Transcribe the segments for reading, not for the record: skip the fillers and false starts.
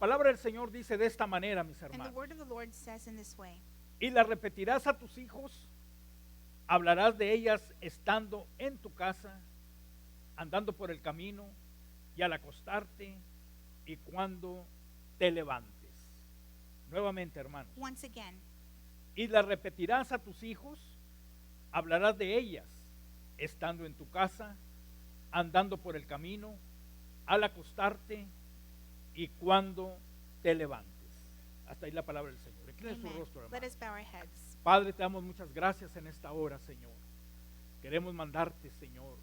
palabra del Señor dice de esta manera, mis And the hermanos. word of the Lord says in this way, Y la repetirás a tus hijos, hablarás de ellas estando en tu casa, andando por el camino y al acostarte y cuando te levantes. Nuevamente, hermanos. once again, Y la repetirás a tus hijos, hablarás de ellas estando en tu casa, andando por el camino, al acostarte y cuando te levantes. Hasta ahí la palabra del Señor. Incline su amen. rostro, Let hermano. us bow our heads. Padre, te damos muchas gracias en esta hora, Señor. Queremos mandarte, Señor,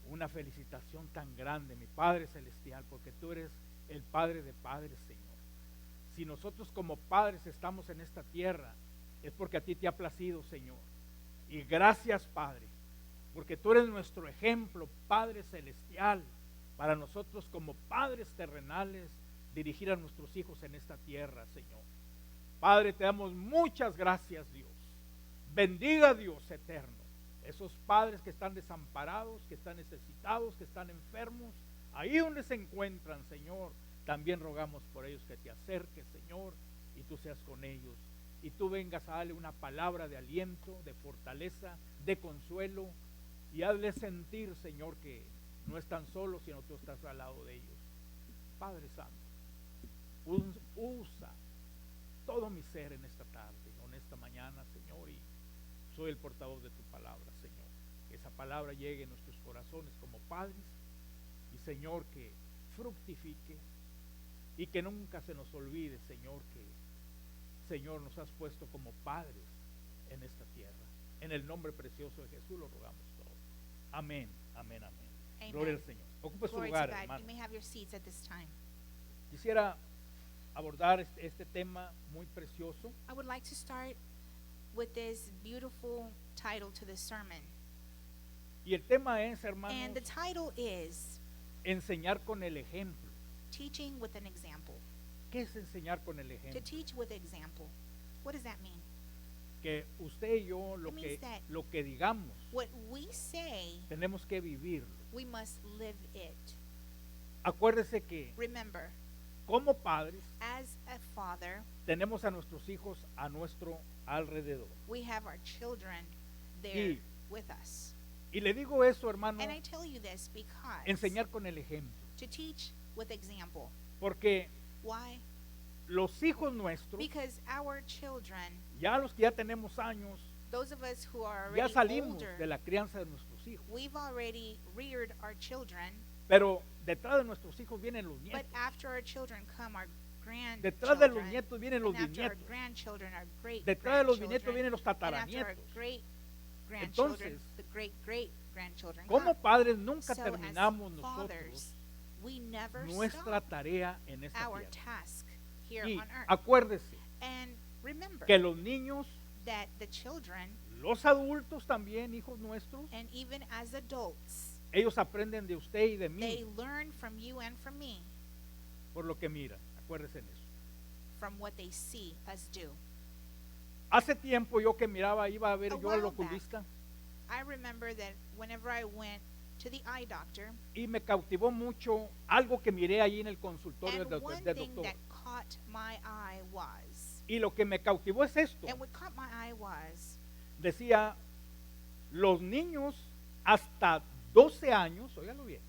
una felicitación tan grande, mi Padre Celestial, porque tú eres el Padre de padres, Señor. Si nosotros como padres estamos en esta tierra, es porque a ti te ha placido, Señor. Y gracias, Padre, porque tú eres nuestro ejemplo, Padre Celestial, para nosotros como padres terrenales, dirigir a nuestros hijos en esta tierra, Señor. Padre, te damos muchas gracias, Dios. Bendiga, Dios eterno, esos padres que están desamparados, que están necesitados, que están enfermos, ahí donde se encuentran, Señor. También rogamos por ellos que te acerques, Señor, y tú seas con ellos. Y tú vengas a darle una palabra de aliento, de fortaleza, de consuelo, y hazle sentir, Señor, que no están solos, sino tú estás al lado de ellos. Padre Santo, usa todo mi ser en esta tarde, en esta mañana, Señor, y soy el portavoz de tu palabra, Señor. Que esa palabra llegue a nuestros corazones como padres, y Señor, que fructifique, y que nunca se nos olvide, Señor, que Señor nos has puesto como padres en esta tierra. En el nombre precioso de Jesús lo rogamos todo. Amén, amén, amén. Amen. Gloria al Señor. Ocupe su Glory to lugar, God. hermano. You may have your seats at this time. Quisiera abordar este tema muy precioso. I would like to start with this beautiful title to this sermon. Y el tema es, hermanos, And the title is enseñar con el ejemplo. Teaching with an Example. ¿Qué es enseñar con el To ejemplo? teach with example. What does that mean? Que usted y yo It means that lo que digamos what we say, tenemos que vivirlo. we must live it. Acuérdese que Remember, como padres as a father, tenemos a nuestros hijos a nuestro alrededor. we have our children there Y- with us. Y le digo eso, hermano, And I tell you this because enseñar con el ejemplo. to teach with example. Porque Why? los hijos nuestros, Because our children, ya los que ya tenemos años, those of us who are ya already salimos older, de la crianza de nuestros hijos. we've already reared our children, Pero detrás de nuestros hijos vienen los but nietos. after our children come our Detrás de los grandchildren, nietos vienen los and after our bisnietos. grandchildren, our great Detrás de los bisnietos grandchildren, vienen los and after our tataranietos. great grandchildren, Entonces, the great great grandchildren como come. padres nunca So terminamos as nosotros fathers, we never nuestra stop tarea en esta our tierra. task here Y on earth. acuérdese And remember que los niños, that the children, los adultos también, hijos nuestros, and even as adults, ellos aprenden de usted y de they mí learn from you and from me, por lo que miran. Acuérdese en eso. from what they see us do. Hace tiempo yo que miraba, iba a ver A yo al while back. oculista I remember that whenever I went to the eye doctor, y me cautivó mucho algo que miré allí en el consultorio and del one del thing doctor. that caught my eye was, Y lo que me cautivó es esto. and what caught my eye was, Decía, los niños hasta 12 años, óigalo bien,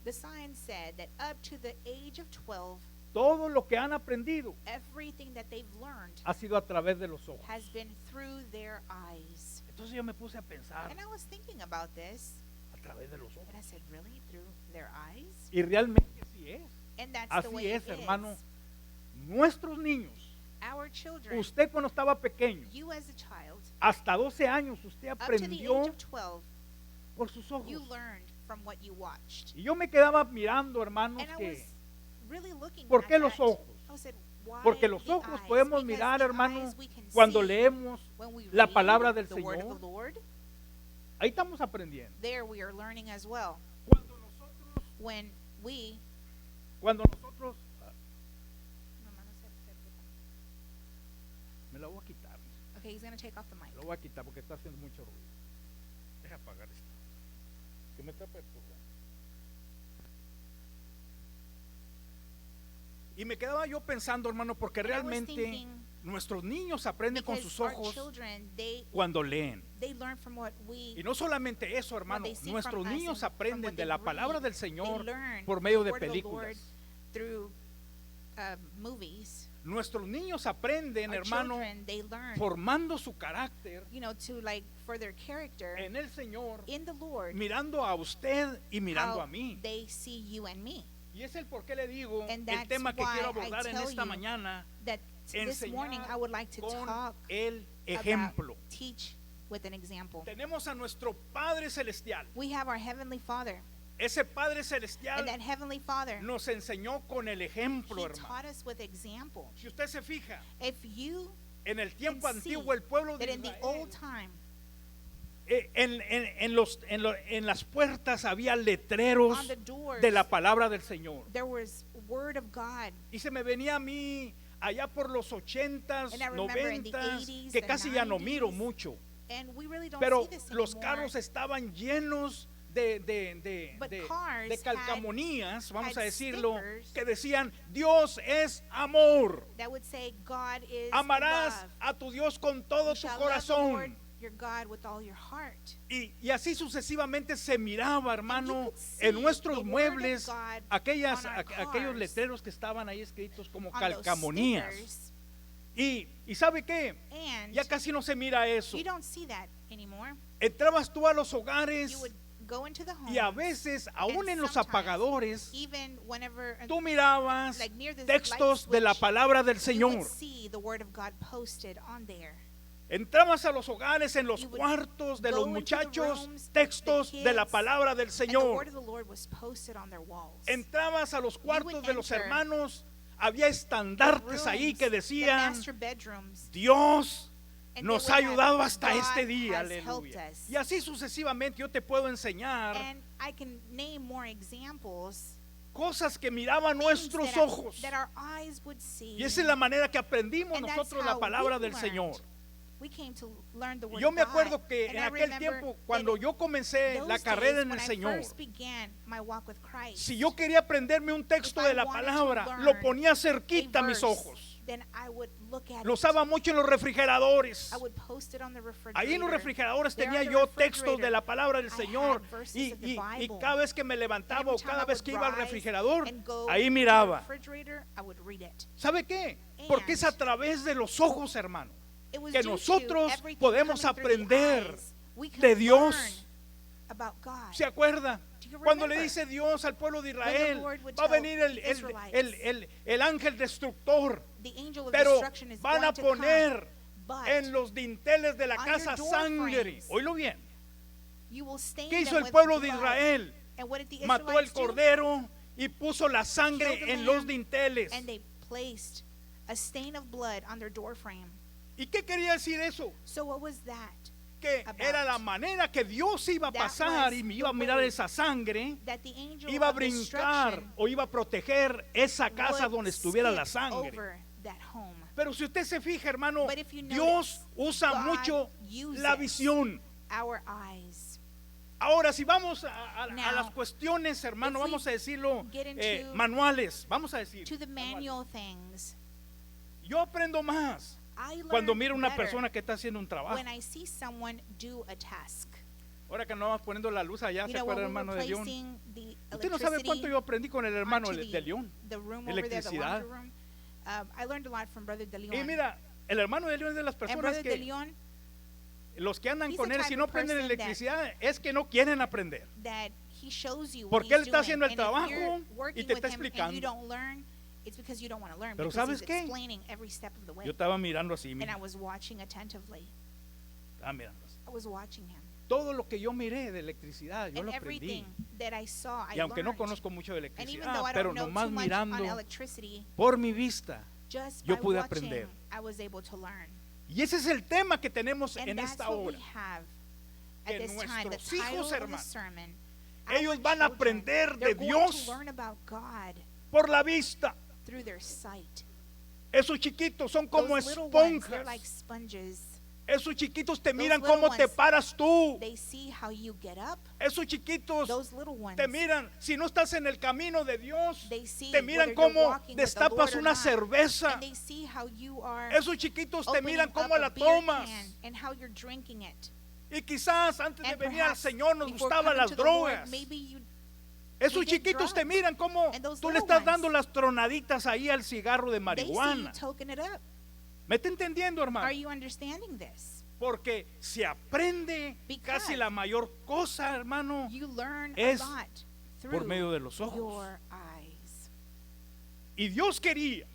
the sign said that up to the age of 12, todo lo que han aprendido everything that they've learned ha sido a través de los ojos. has been through their eyes. Entonces yo me puse a pensar, And I was thinking about this, a través de los ojos. and I said, really? Through their eyes? Y realmente así es. And that's the Así way es, it is. hermano. Nuestros niños, Our children, usted cuando estaba pequeño, you as a child, hasta 12 años, usted up to the age aprendió of 12, por sus ojos. you learned from what you watched. Y yo me quedaba mirando, hermanos, And I que was really looking ¿por at qué los that. ojos? I said, why Porque los the ojos eyes? podemos Because mirar, the hermano, eyes we can cuando see leemos when we la read palabra del the word of Señor. the Lord. Ahí estamos aprendiendo. There we are learning as well. Cuando nosotros, When we me la voy a quitar, okay, he's going to take off the mic. me la voy a quitar porque está haciendo mucho ruido. Deja apagar esto. Que me está perturbando. Y me quedaba yo pensando, hermano, porque And I was realmente thinking, nuestros niños aprenden con because sus our ojos children, cuando leen. they learn from what Y we, no solamente eso, hermano, they see nuestros from us niños and from aprenden what de they la palabra read. del They Señor learn por medio the de word of the Lord películas. through movies. Nuestros niños aprenden, Our hermano, children, they learn, formando su carácter to like for their character en el Señor, in the Lord, mirando a usted y mirando how a mí. they see you and me. Y es el por qué le digo, And el that's tema que why quiero I abordar en tell esta you mañana, That this morning I enseñar would like to con talk el ejemplo. about teach with an example. Tenemos a nuestro Padre Celestial. We have our Heavenly Father, Ese Padre Celestial and that Heavenly Father, nos enseñó con el ejemplo, He hermano. taught us with example. Si usted se fija, If you en el can tiempo see antiguo el pueblo de that in the Israel, old time, en las puertas había letreros on the doors, de la palabra del Señor. there was word of God. Y se me venía a mí allá por los 80s, And I remember in the 90s, 80s, que the casi ya no miro 90s, mucho. And we really don't Pero see this los anymore. carros estaban llenos de But cars calcamonías, vamos a had decirlo, stickers que decían, Dios es amor. that would say God is Amarás love. a tu Dios con todo You tu shall love the Lord, corazón. your God, with all your heart. Y así sucesivamente se miraba, hermano, could see en nuestros the word of muebles, God aquellos on our aquellos cars, letreros que estaban ahí escritos como On those calcamonías. stickers. Y ¿sabe qué? And Ya casi no se mira eso. you don't see that anymore. Entrabas tú a los hogares You would go into the home, y a veces, aún and en los sometimes, apagadores, even whenever tú mirabas like near the textos light de la switch, palabra del you Señor. would see the word of God posted on there. Entrabas a los hogares, en los You would cuartos de go los into the muchachos, rooms, textos the de la kids, palabra del And the Señor. word of the Lord was posted on their walls. Entrabas a los cuartos de los enter hermanos, había estandartes ahí que the decían, master bedrooms, Dios and nos they ha would have, ayudado hasta God este día, has helped aleluya. us. Y así sucesivamente yo te puedo enseñar And I can name more examples, cosas que miraban things nuestros that, ojos. that our eyes would see. Y esa es la manera que aprendimos And that's nosotros la how palabra we del learned. Señor. We came to learn the word Y yo of me God. acuerdo que And en I aquel remember tiempo, that cuando in yo comencé those la carrera days en when el I Señor, first began my walk with Christ, si yo quería aprenderme un texto If I de la wanted to palabra, learn lo ponía a cerquita a mis verse, ojos. then I would look at Lo it. usaba mucho en los refrigeradores. I would post it on the refrigerator. Ahí en los refrigeradores There tenía on the yo textos refrigerator, de la palabra del I Señor. had verses Y, of the y- y Bible. cada vez que me And levantaba every o time cada I vez would que iba al rise refrigerador, and go ahí to the miraba. refrigerator, I would read it. ¿Sabe qué? Porque es a And través de los ojos, hermano, It was que due to nosotros everything podemos coming through the aprender eyes. We could de Dios. learn about God. ¿Se acuerda? Do you Cuando le remember? dice Dios al pueblo de the Israel, Lord would va a tell venir the Israelites, el ángel destructor, The angel of pero destruction is van going a to come, poner but en los dinteles de la on casa your door sangre. frames, Oílo bien. you will stain ¿Qué hizo them el with pueblo de blood. Israel? And what did the Mató el Israelites do? cordero y puso la Killed sangre the en los lamb, dinteles. And they placed a stain of blood on their door frame. ¿Y qué quería decir eso? So what was that? Que About era la manera que Dios iba a that pasar was y me the iba a mirar way esa sangre, That the angel iba a of brincar destruction o iba a proteger esa casa would donde estuviera la skip sangre. over that home. Pero si usted se fija, hermano, But if you Dios notice, usa God mucho uses la visión. Our eyes. Ahora, si vamos a Now, las cuestiones, hermano, if we vamos a decirlo, get into- manuales, vamos a decir. To the manuales. manual things. Yo aprendo más I cuando learn miro una better persona que está haciendo un trabajo. when I see someone do a task. Ahora que andamos poniendo la luz allá, You ¿se know, acuerda, when we hermano were de León? placing the Usted no sabe cuánto electricity yo aprendí con el hermano onto de León. the room over there, the Electricidad. laundry room. I learned a lot from Brother De Y Leon. mira, el hermano de León es de las And personas Brother De que Leon, los que andan he's con the él, type si no of aprenden person electricidad, es que no quieren aprender. that he shows you what Porque he's él está doing. haciendo el And if trabajo you're y working te with está him and explicando. you don't learn, it's because you don't want to learn. Pero Because ¿sabes he's qué? explaining every step of the way. Yo estaba mirando así, And mira, I was watching attentively. estaba mirando así. I was watching him. Todo lo que yo miré de electricidad, yo And lo aprendí. everything that I saw, I Y aunque no learned. conozco mucho de And even electricidad, though I pero don't know nomás too much mirando on electricity, por mi vista, just yo by pude watching, aprender. I was able to learn. Y ese es el tema que tenemos And en that's esta what hora. we have Que at this time. The nuestros hijos, title of the hermano, sermon. ellos Our van a children, aprender de they're going Dios to learn about God por la vista. through their sight. Esos chiquitos son como Those little ones, they're esponjas. like sponges. Esos chiquitos te miran little cómo te ones, paras tú. They see how you get up. Esos chiquitos Those little ones, te miran, si no estás en el camino de Dios, they see te miran whether you're cómo walking with the Lord destapas or una not, cerveza. and they see how you are Esos chiquitos te opening miran up cómo a la beer tomas. can and how you're drinking it. Y quizás antes de And venir al perhaps Señor nos before gustaban coming las to the Lord, drogas. maybe you Esos did chiquitos te drugs. miran cómo And those tú le little estás ones, dando las tronaditas ahí al cigarro de they see you marihuana. toking it up. ¿Me está entendiendo, hermano? Are you understanding this? Porque se aprende Because casi la mayor cosa, hermano, You learn es a lot por through medio de los ojos. your eyes. Y Dios quería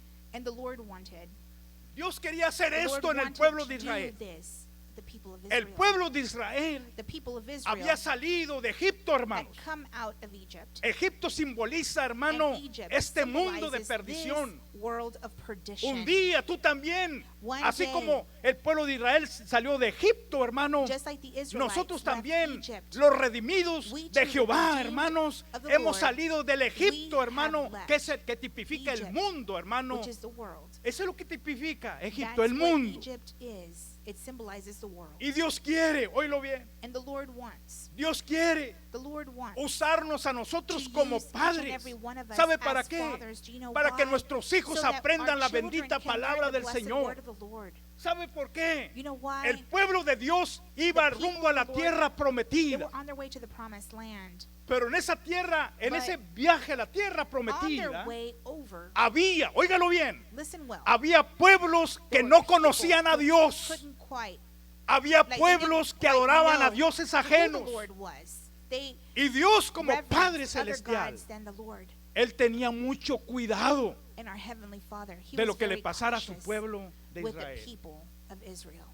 hacer The Lord esto en el wanted pueblo to de do Israel. this, the people of El Israel. pueblo de Israel The people of Israel había salido de Egipto, had hermanos. come out of Egypt. Egipto simboliza, hermano, And Egypt este mundo de symbolizes perdición. this world of perdition. Un día tú también, One así day, como el pueblo de Israel salió de Egipto, hermano, Just like the Israelites nosotros left también, Egypt, los redimidos we de too, Jehová, redeemed hermanos, of the hemos Lord, salido del Egipto, we hermano, have que es el que tipifica Egypt, el mundo, hermano. which is the world. Eso es lo que tipifica Egipto, That's el what mundo. Egypt is. It symbolizes the world. Y Dios quiere, oílo bien, And the Lord wants. Dios quiere The Lord wants usarnos a nosotros to como use each and padres. every one of us ¿Sabe as para qué? fathers. Do you know Para que why? nuestros hijos So that aprendan our la children bendita can learn palabra the del blessed Señor. word of the Lord. ¿Sabe por qué? You know why? El pueblo de Dios iba The people rumbo a la of the Lord, tierra They prometida. were on their way to the promised land. Pero en esa tierra, en But ese viaje a la tierra On prometida, their way over, había, óigalo bien, listen well, había pueblos que there no were people conocían a who Dios. couldn't quite, Había like, they pueblos didn't que quite adoraban a know dioses who ajenos. the Lord was. They Y Dios, como reverenced Padre other Celestial, gods than the Lord. Él tenía mucho cuidado And our Heavenly Father, He de was lo que le very pasara a su cautious pueblo de with the Israel. people of Israel.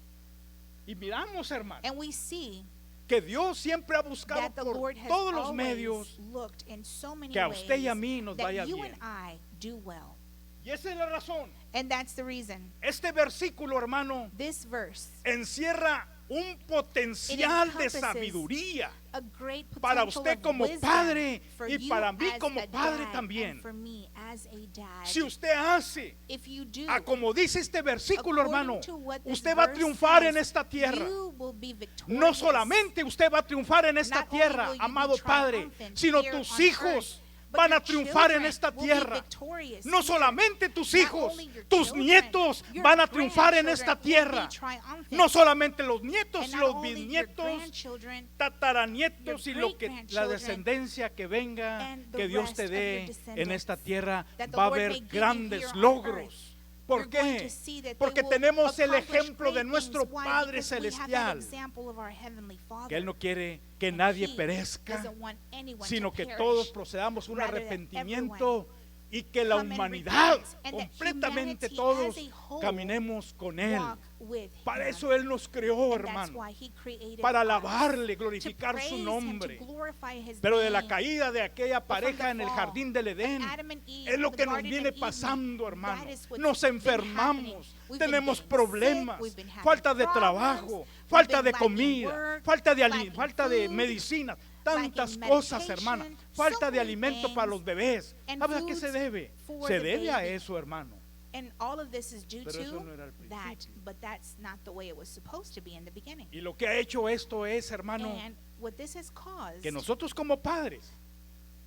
Y miramos, hermano, And we see que Dios siempre ha buscado that the por Lord has todos los always medios looked in so many que a ways usted y a mí nos that vaya you bien. and I do well. Y esa es la razón. And that's the reason. Este versículo, hermano, This verse, encierra un potencial de encompasses sabiduría a great para potential usted of como wisdom padre for y you para mí as como a padre dad también. and for me as a dad. Si usted hace If you do, como dice este versículo, according hermano, to what this usted va a verse triunfar says, en esta tierra. you will be victorious. No solamente usted va a triunfar en esta Not only tierra, will you be amado Padre, triumphant sino here tus on hijos earth, but van a your triunfar en children esta will be tierra. victorious No here. solamente tus Not hijos, only your tus children, nietos your van a triunfar en esta grandchildren will tierra. be triumphant. No solamente los nietos And y not los only your bisnietos, grandchildren, tataranietos y your lo que la great-grandchildren, descendencia que venga, and the que Dios te rest of your dé en descendants, esta tierra, that the va a Lord may haber give you grandes here on logros. earth. ¿Por You're going qué? to see that they Porque will tenemos el accomplish ejemplo de great nuestro things. Why? Padre Because we have that Celestial, example of our Heavenly Father. que Él no quiere que And nadie He perezca, doesn't want anyone sino to que perish, todos procedamos un rather that arrepentimiento y que la come in humanidad, repentance, and that completamente humanity todos, as a whole caminemos con Él. walk with Para Him. eso Él nos creó, And that's hermano, why He created para us, alabarle, to glorificar praise su Him, nombre. to glorify His Pero de la name. caída de aquella But from pareja the en el fall jardín del of Edén, Adam and Eve es lo in the que nos Garden viene of Eden, pasando, hermano. that is what's Nos been enfermamos, happening. We've been tenemos getting problemas, sick, we've been having falta de problems, trabajo, we've falta been de lacking comida, work, falta lacking de food, medicinas, tantas lacking cosas, medication, hermana, so falta de many alimento para los things, bebés. and ¿Sabes a qué se foods debe? for Se the debe a baby. eso, hermano. And all of this is due Pero eso to no era al that, principio. but that's not the way it was supposed to be in the beginning. Y lo que ha hecho esto es, hermano, And what this has caused que nosotros como padres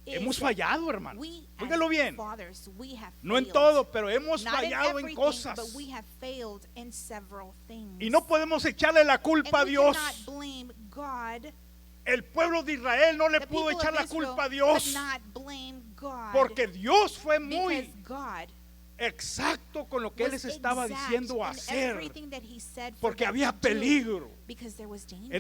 is hemos that fallado, hermano. we Óigalo as bien. fathers, we have No en failed. todo, pero hemos Not in fallado en everything, cosas. but we have failed in several things. Y no podemos echarle la And culpa a we Dios. cannot blame God. El pueblo de Israel no le The pudo people echar of la Israel culpa a Dios, could not blame God, porque Dios fue because muy God exacto con lo que Él was les estaba exact diciendo in hacer, everything that He said for porque them había to do, peligro. because there was danger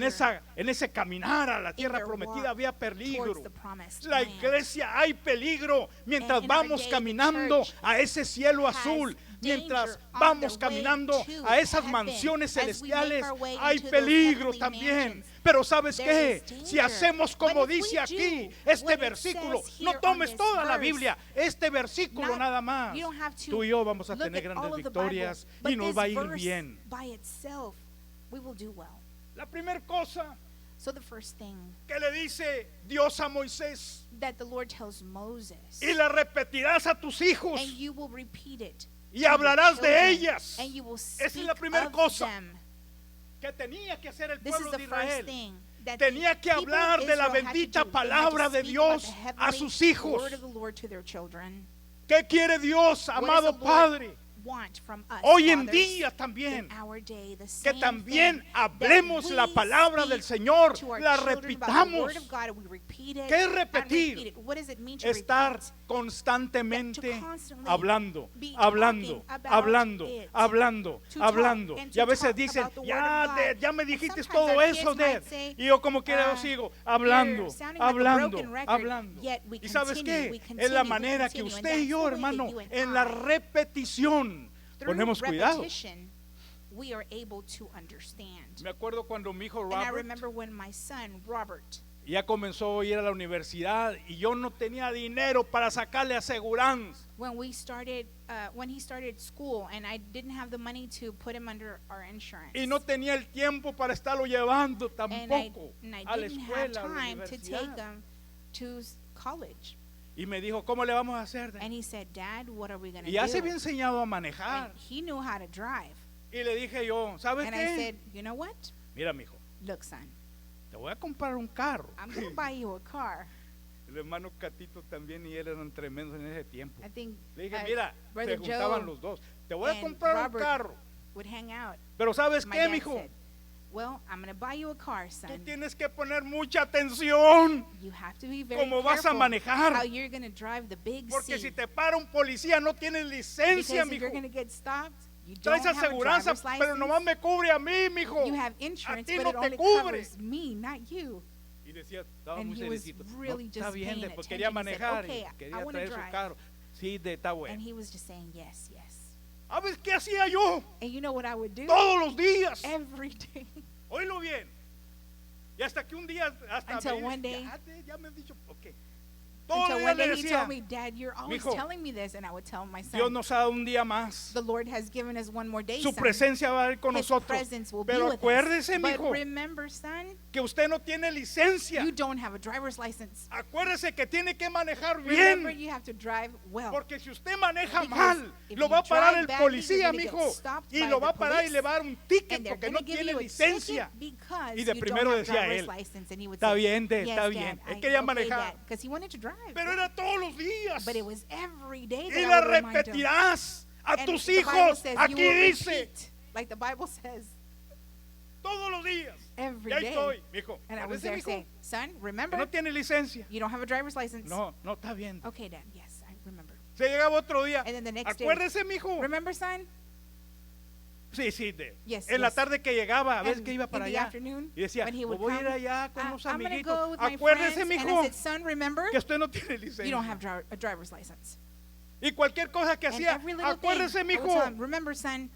En ese caminar a la tierra their prometida walk había towards peligro. the promised La land. iglesia hay peligro mientras And in our vamos day, the caminando church a ese cielo has azul, mientras danger on vamos the way caminando to a esas heaven. mansiones As we make celestiales, our way hay into those peligro heavenly también. mansions, Pero ¿sabes there qué? is Si danger. hacemos como But if we dice aquí do este what it versículo, says no here on tomes this toda la verse, Biblia, este versículo not- nada más. you don't have to Tú y yo vamos a look tener at all grandes of the Bible, victorias but y nos this va a ir verse bien. by itself, we will do well. La primera cosa So the first thing que le dice Dios a Moisés, that the Lord tells Moses, y la repetirás a tus hijos and you will repeat it y to your hablarás de children, ellas. and you will Esa es speak la primera of cosa. them. que tenía que hacer el This is pueblo the de first Israel. thing that Tenía que the people hablar of de la Israel had to bendita do. They had to palabra de speak about Dios the a heavenly sus hijos. word of the Lord to their children. ¿Qué quiere Dios, What does amado the Lord Padre? want from us, Hoy en fathers, día también, in our day, the que same también thing, hablemos that la we palabra del speak Señor, to our la children about the repitamos. word of God, and we repeat it ¿Qué es and repetir? repeat it. What does it mean to Estar repeat? constantemente To constantly hablando, be hablando, talking about hablando, it. hablando, To hablando. talk and Y a to veces talk dicen, about the word ya, of God. Dad, ya me And dijiste sometimes todo our eso, kids might Dad. say, Y yo como quiera sigo hablando, "You're sounding like a hablando, broken record," hablando. yet we ¿Y sabes continue, we qué? continue, Es la we manera que continue, and usted y that's yo, the way that hermano, you and en la I, repetición, through ponemos cuidado. repetition, we are able to understand. Me acuerdo cuando mi hijo And I Robert remember when my son, Robert, ya comenzó a ir a la universidad y yo no tenía dinero para sacarle aseguranza. when he started school, and I didn't have the money to put him under our insurance. Y no tenía el tiempo para estarlo llevando and I tampoco a la didn't have escuela, a la time to take universidad. him to college. Y me dijo, ¿cómo le vamos a hacer? And he said, "Dad, what are we going to Y ya se do?" había enseñado a And manejar. he knew how to drive. Y le dije yo, ¿sabes And qué? I said, "You know what? Mira, mijo, Look, son, te voy a comprar un carro. I'm going to buy you a car." El hermano Catito también y él eran tremendos en ese tiempo. I think Le dije, mira, Brother se juntaban Joe los dos. Te voy a and comprar un Robert carro. would hang out. Pero ¿sabes My qué, dad mijo? said, "Well, I'm going to buy you a car, Tú son. tienes que poner mucha atención. You have to be very ¿Cómo vas a careful manejar? how you're going to drive the big Porque C. si te para un policía no tienes licencia, Because if mijo. you're going to get stopped, you don't Traes have a aseguranza, driver's pero license. nomás me cubre a mí, mijo. You have A insurance, ti but no it te only cubre. covers me, not you." Y decía, estaba And muy he was seriecito. really No, está just bien, paying pues quería attention. He said, manejar "Okay, y I quería wanna traer su drive." carro. Sí, está bueno. And he was just saying, "Yes, yes." ¿Sabes qué hacía yo? And you know what I would do? Todos los días. Every day. Oílo bien. Y hasta que un día, hasta Until me one dice, day- ya me han dicho, ok. Todos los Until días one le day he decía, told me, "Dad, you're always "Mijo, telling me this." And I would tell my son, Dios nos ha dado un día más. "The Lord has given us one more day, Su son. presencia va a ir con His nosotros. presence will be Pero with acuérdese, us. But mijo, remember, son, que usted no tiene licencia. you don't have a driver's license. Acuérdese que tiene que manejar Remember, bien. you have to drive well. Porque si usted maneja Because mal, if lo you va a parar drive el badly, policía, you're gonna get mijo. stopped Y by lo the va a parar y police, le va a dar un ticket And they're porque going no to give tiene you a licencia. ticket because Y de you primero don't have decía driver's él, license. And he would "Está say, bien, Dad, "Yes, está Dad, bien." Él I- quería okay, manejar. Dad," because he wanted to drive. Pero era todos los días. But it was every day Y that la I would remind him. repetirás a And tus the Bible hijos. says you Aquí will dice, repeat, like the Bible says, todos los días. every Y ahí day. estoy, mijo. And I was Acuérdese, there mijo, saying, "Son, que remember, no tiene licencia. you don't have a driver's license." No, no, está bien. Okay, Dad, yes, I remember. Se llegaba otro día. And then the next day, Acuérdese, mijo. "Remember, son?" Sí, Yes, en la yes. tarde que llegaba, a veces And que iba para in the allá. afternoon, Y decía, when he "Pues would voy a ir come, allá con los I'm going to amiguitos. go with my Acuérdese, friends. And mijo, I said, "Son, remember, que usted no tiene licencia." you don't have a driver's license." Y cualquier cosa que And hacía, every little thing, acuérdese, I would mijo. tell him, "Remember, son."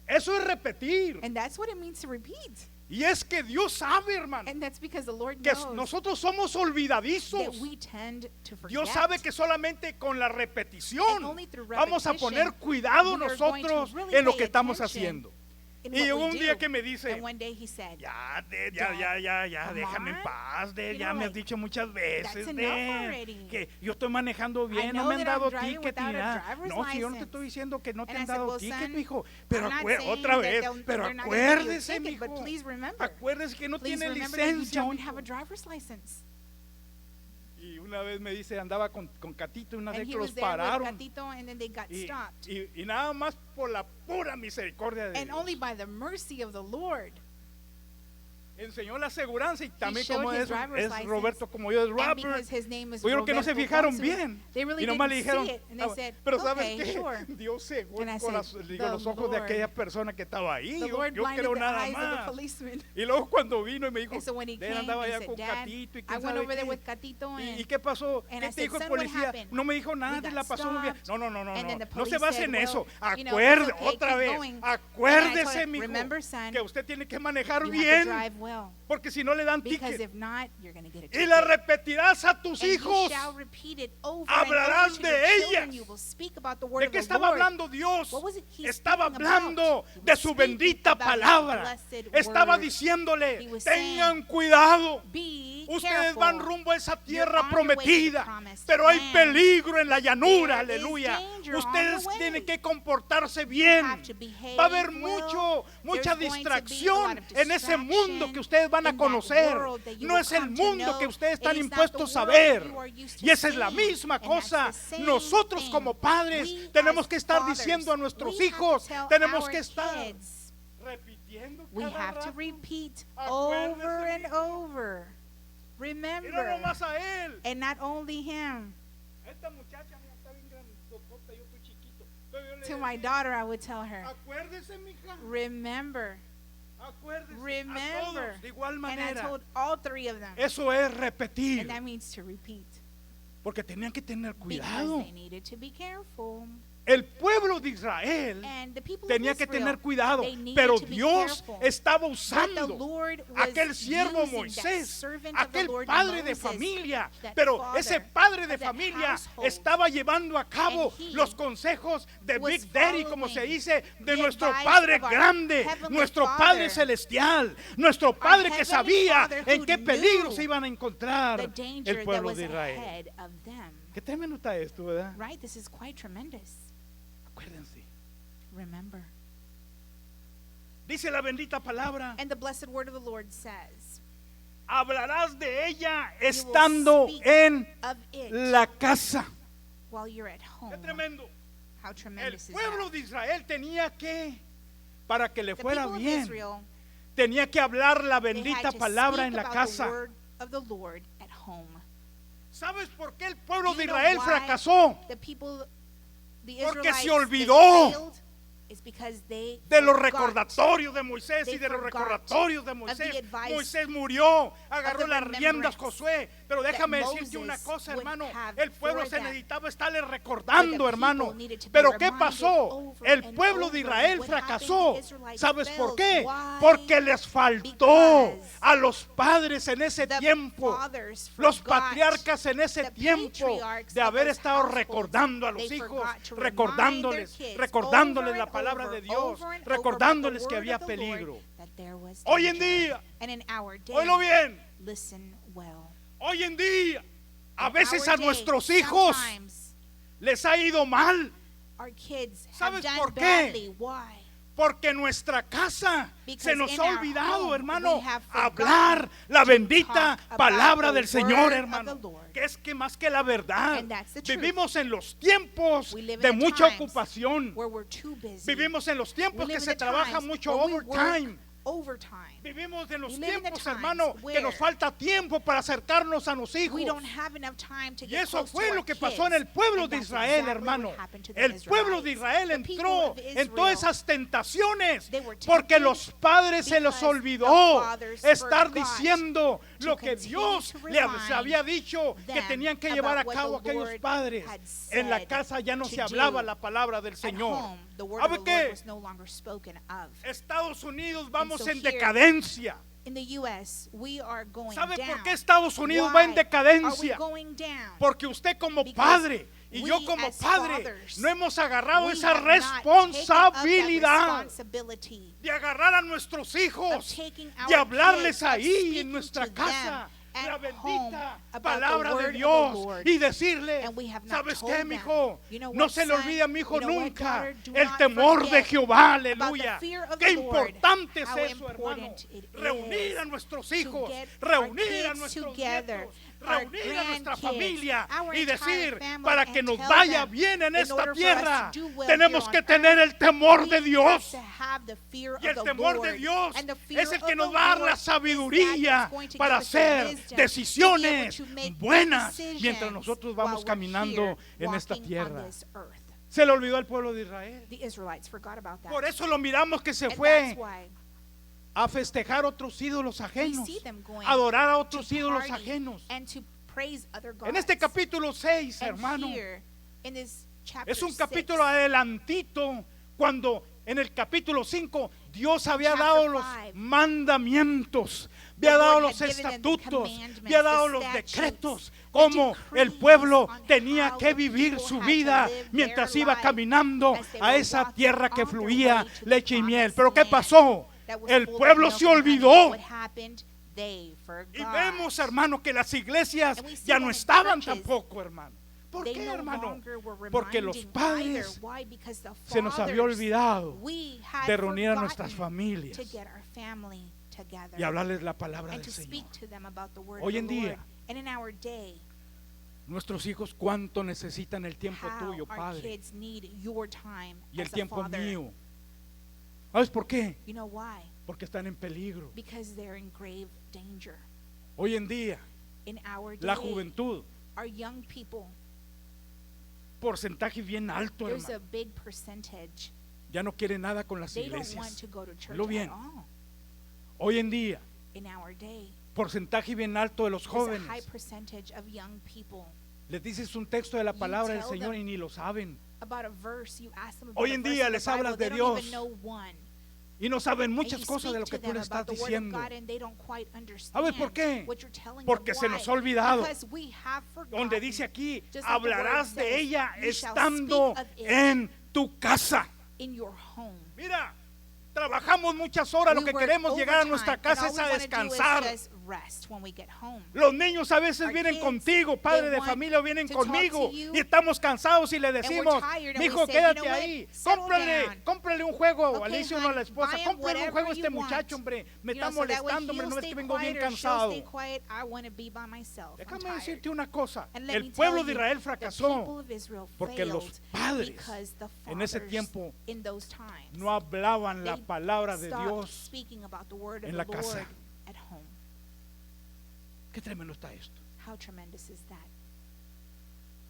Eso es repetir. And that's what it means to repeat. Y es que Dios sabe, hermano, And that's because the Lord que knows nosotros somos olvidadizos. that we tend to forget. Dios sabe que solamente con la repetición And only through vamos a repetition, poner cuidado we are going to nosotros really en lo pay que estamos attention haciendo. in Y what llegó we un día do. que me dice, And one day he said, ya, Dad, ya, come déjame en on. paz, Dad, You ya know, me has like, dicho muchas veces, that's enough Dad, already. que yo estoy manejando bien, no know me han that I'm dado driving ticket ni without a nada. driver's No, si yo no te license. estoy diciendo que no te And I han said, dado "Well, ticket, son, mijo, pero I'm not saying otra that vez, they'll- pero they're not gonna give you a acuérdese, ticket, but mijo, please remember. acuérdese que no Please tiene remember that you licencia, don't mijo. have a driver's license." Y una vez me dice, andaba con Catito y una vez And que he los was there with pararon. Gatito, and then they got Y, stopped. y nada más por la pura misericordia de And Dios. only by the mercy of the Lord. Enseñó la aseguranza y también showed como his es driver's license. Roberto, como yo es And Robert. because his name is Pues yo creo que no se Roberto fijaron Ponce, bien. they really Y nomás le didn't dijeron, see it, and they said, pero ¿sabes "Okay, qué? sure." Dios cegó And I said, digo, "The los ojos de Lord- aquella persona que estaba ahí. The Yo Lord blinded creo the nada eyes of the más. policeman. Y luego cuando vino y me dijo, And so when he "Dad, came, andaba he allá said, con "Dad, Catito y I quién went sabe over there qué". with Gatito, ¿Y and qué pasó? and ¿Qué I te said, dijo el "Son, what policía? happened?" No me dijo nada, We te got la pasó muy bien. stopped. No, And then the no police se base said, en eso. "Well, you know, Acuerde, it's okay, otra keep vez, going." acuérdese, And I told him, mijo, "Remember, son, que usted tiene que manejar you have to bien. drive well." porque si no le dan Because ticket. if not, you're going to get a Y la ticket. repetirás a tus And you hijos. shall repeat it over Hablarás and over to de your children. ellas. You will speak about the word ¿De of qué the estaba Lord. hablando Dios? What was it he Estaba speaking hablando about? He de was su speaking bendita about his palabra. blessed Estaba word. diciéndole, He was tengan cuidado. Be Ustedes careful. van rumbo a esa tierra You're on your way to the prometida, promised pero hay land. peligro en la llanura, There is aleluya. danger on Ustedes the way. tienen que comportarse bien. have to behave Va a haber well. mucha There's going to be a distracción lot of en ese mundo que ustedes van a in that conocer. world that you No will es el come to mundo know. que ustedes It están is not impuestos the a world ver. you are used to Y esa es la seeing. misma And cosa. that's the same Nosotros thing. como padres We tenemos as que estar fathers, diciendo a nuestros we have to hijos, tell tenemos our que estar kids, repitiendo we cada have to rato. repeat Acuérdese, over and mijo. over. Y no Remember. nomás a él. And not only him. Esta muchacha mira, está bien grandotota, yo estoy chiquito. Pero yo le To my decía, daughter, I would tell her, acuérdese, mija. remember. Acuérdese. A Remember. todos de igual And I manera. told all three of them. Eso es repetir. And that means to repeat. Porque tenían que tener Because cuidado. they needed to be careful. El pueblo de Israel And the people tenía of que Israel, tener cuidado, they needed pero to be Dios careful. estaba But the usando Lord was aquel siervo using that Moisés, servant of the aquel Lord padre de Moses, familia, that pero father ese padre de of that familia household, estaba llevando a cabo and he los consejos de was Big Daddy, como se following dice, de the nuestro advice Padre of our grande, heavenly nuestro Father, Padre celestial, nuestro Padre que heavenly sabía Father en who qué peligro knew se iban a encontrar the danger el that pueblo was de Israel. ahead of them. Qué tremendo está esto, ¿verdad? Right? This is quite tremendous. Acuérdense. Remember. Dice la bendita palabra, And the blessed word of the Lord says, hablarás de ella "You will estando speak en of it la casa. while you're at home." Qué tremendo. How El tremendous is pueblo that? de Israel tenía que, para que le The fuera people of bien, Israel, tenía que hablar la they bendita had to palabra speak en la about casa. the word of the Lord at home. ¿Sabes por qué el pueblo Do de you know Israel why fracasó? The people, the Porque Israelites, se olvidó they failed, is because they De los forgot. recordatorios de Moisés y They de los forgot recordatorios de of the Moisés. advice Moisés murió, agarró the las riendas remembrance Josué. Pero déjame that decirte una Moses cosa, would hermano. have El pueblo for se them. necesitaba estarle But recordando, the hermano. people needed to be Pero ¿qué reminded pasó? over El and pueblo de over. Israel What happened? fracasó. The Israelites ¿Sabes por failed. qué? Why? Porque les faltó Because a los padres en ese the tiempo, fathers los forgot, patriarcas en ese the tiempo, patriarchs de of haber those estado households, recordando a los they hijos, forgot to recordándoles, remind their kids recordándoles over la and palabra over, de Dios, over and over recordándoles about que the había word of the Lord, peligro. that there was Hoy en danger. día, And in our day, oílo bien, listen well. hoy en día, a In veces our a day, nuestros hijos sometimes les ha ido mal our kids ¿Sabes have por done qué? badly. Why? porque en nuestra casa Because se nos in ha our olvidado, home, hermano, we have forgotten hablar la to bendita talk about palabra the del Señor, word of hermano, the Lord. que es que más que la verdad. And that's the truth. Vivimos en los tiempos We live de in the mucha times ocupación. where we're too busy. Vivimos en los We tiempos live que in se the trabaja times mucho where we overtime. work overtime. Vivimos en los We live in the tiempos, times hermano, que where nos falta tiempo para acercarnos a los hijos. We don't have enough time to Y get eso close fue to lo our que kids. pasó en el pueblo And de that's Israel, exactly hermano. what happened to the El pueblo de Israelites. Israel The people entró of en todas Israel, esas tentaciones they were porque tempted los padres se les because olvidó the fathers estar forgot diciendo to lo que continue Dios to les remind había dicho que them tenían que about llevar a what cabo the aquellos Lord padres. had En la said casa ya no to se hablaba do. la palabra del At Señor. home, the word of ¿Sabe the Lord qué? was no longer spoken of. Estados Unidos vamos so en here, decadencia. In the U.S., we are going ¿Sabe down. por qué Estados Unidos Why va en are we decadencia? going down? Porque usted como Because padre y we yo como as padre fathers, no hemos agarrado we esa have not taken up that responsabilidad responsibility de agarrar a nuestros of hijos, taking de our hablarles kids, of ahí en speaking nuestra to casa them la at bendita home about palabra the de word Dios of the Lord. y decirle, And we have not ¿sabes told qué, them. mijo? You know No what, se le son? olvide a mi hijo You know what, nunca daughter? Do el not temor de forget Jehová, about the aleluya. fear of Qué the Lord. importante es How eso, hermano. important it is Reunir a nuestros to hijos, get reunir our a kids nuestros together, nietos, our reunir a nuestra grandkids, familia our y entire decir, family, para and que nos tell vaya them, bien en in esta order for us tierra, to do well tenemos here que on tener earth, el temor we de Dios. have to have the fear Y of el the temor Lord. de Dios And the fear es el of que the nos va a dar Lord la is that sabiduría it's going to para give us the hacer wisdom to be able decisiones to make good buenas decisions mientras nosotros vamos while we're caminando here en esta walking on tierra. this earth. Se le olvidó al pueblo de Israel. The Israelites forgot about that. Por eso lo miramos que se And fue that's why a festejar otros ídolos we ajenos, see them going a adorar a to otros ídolos party ajenos. and to praise other gods. En este capítulo 6, And hermano, here, in this chapter es un 6, capítulo adelantito cuando en el capítulo 5, Dios había Chapter dado los 5, mandamientos, the había dado Lord los had given them the estatutos, commandments, había dado the los statutes, decretos, the cómo el decrees pueblo on tenía how que the vivir people su had to vida live mientras their iba life caminando as they a were esa walking tierra que on their fluía way to the leche y miel. promised Pero ¿qué land pasó? that was El full of pueblo milk se and honey. olvidó. What happened? They forgot. Y vemos, hermano, que las iglesias And we see ya that no in estaban churches, tampoco, hermano. ¿Por They qué, no hermano? longer were Porque los reminding padres either. Why? Because the se nos había fathers, olvidado we had de reunir a nuestras forgotten familias to get our family together y hablarles la palabra and del to speak Señor. to them about the word Hoy of en the día, Lord. And in our day, Nuestros hijos cuánto necesitan el tiempo how tuyo, our Padre, kids need your time y el as a tiempo father. mío. ¿Sabes por qué? You know why? Porque están en peligro. Because they're in grave danger. Hoy en día, In our day, la juventud, our young people, porcentaje bien alto, there's hermano, a big percentage. ya no quiere nada con las They don't want iglesias. to go to church Lo bien. at all. Hoy en día, In our day, porcentaje bien alto de los there's a high jóvenes, percentage of young people. les dices un texto de la You palabra del tell Señor them y ni lo saben. About a verse, you ask them about Hoy a en verse día in the les hablas Bible, de they don't Dios. even know one. Y no saben And muchas you cosas de lo speak que to tú le them estás about the word of diciendo. God and they don't quite understand ¿Sabes por qué? what you're telling Porque them. se Why? nos ha olvidado. Because we have forgotten. Donde dice aquí, Just like the word hablarás de says, ella you shall estando speak of it en tu casa. in your home. Mira, trabajamos muchas horas, lo We que work queremos llegar a overtime, nuestra and casa all es we a wanna do is descansar. just rest when we get home. Los niños a veces Our vienen kids, contigo, padre they de want familia, vienen to talk conmigo to you, y estamos cansados y le we're decimos, tired, and mijo, we say, quédate you know what, ahí, settle down. cómprale un juego, Okay, le dice uno a la hon, esposa, buy 'em cómprale un whatever juego a este you want. muchacho, hombre, me You know, está so that way molestando, hombre, he'll no es stay que vengo bien quiet or she'll cansado. stay quiet. I want to be by myself. I'm Déjame tired. decirte una cosa, And let el me pueblo tell de you, Israel the fracasó people of Israel porque los failed padres because the en ese fathers tiempo in those times, no hablaban la they palabra de stopped Dios. speaking about the word of en the la casa. Lord at home. Qué tremendo está esto. How tremendous is that?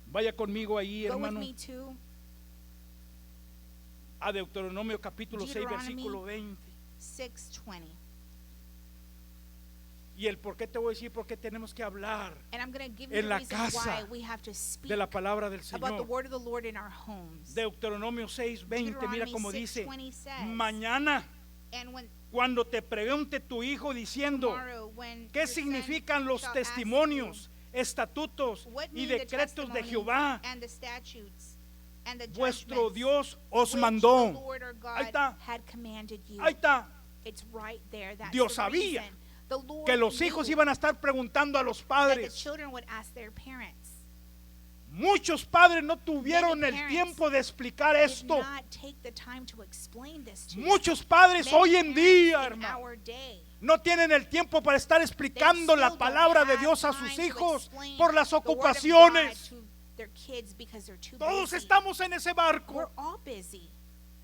Vaya conmigo ahí, Go with hermano, me to a Deuteronomio capítulo 6, Deuteronomy. versículo 20. 6:20. Y el por qué te voy a decir por qué tenemos que hablar And I'm going to give you en the la reason casa why we have to speak de la palabra del about the Señor. word of the Lord in our homes. Deuteronomio 6, 20, mira Deuteronomy como dice, 6:20 says, mañana and when cuando te pregunte tu hijo diciendo, tomorrow when ¿qué your son significan los shall ask testimonios, estatutos you, what y mean the decretos de testimony Jehová? and the statutes and the Vuestro judgments Dios os which mandó. the Lord our God Ahí está. had commanded you. Ahí está, It's right there. That's Dios the sabía reason. The Lord que los hijos knew iban a estar preguntando a los that the padres. children would ask their parents. Muchos padres no tuvieron Many el parents tiempo de explicar Did esto. not take the time to explain this to you. Muchos padres Many hoy en parents día, in hermano, our day, no tienen el tiempo para estar they explicando la still don't palabra de have Dios a time sus to hijos explain por las the word of God ocupaciones. to their kids because they're too Todos busy. estamos en ese barco. We're all busy.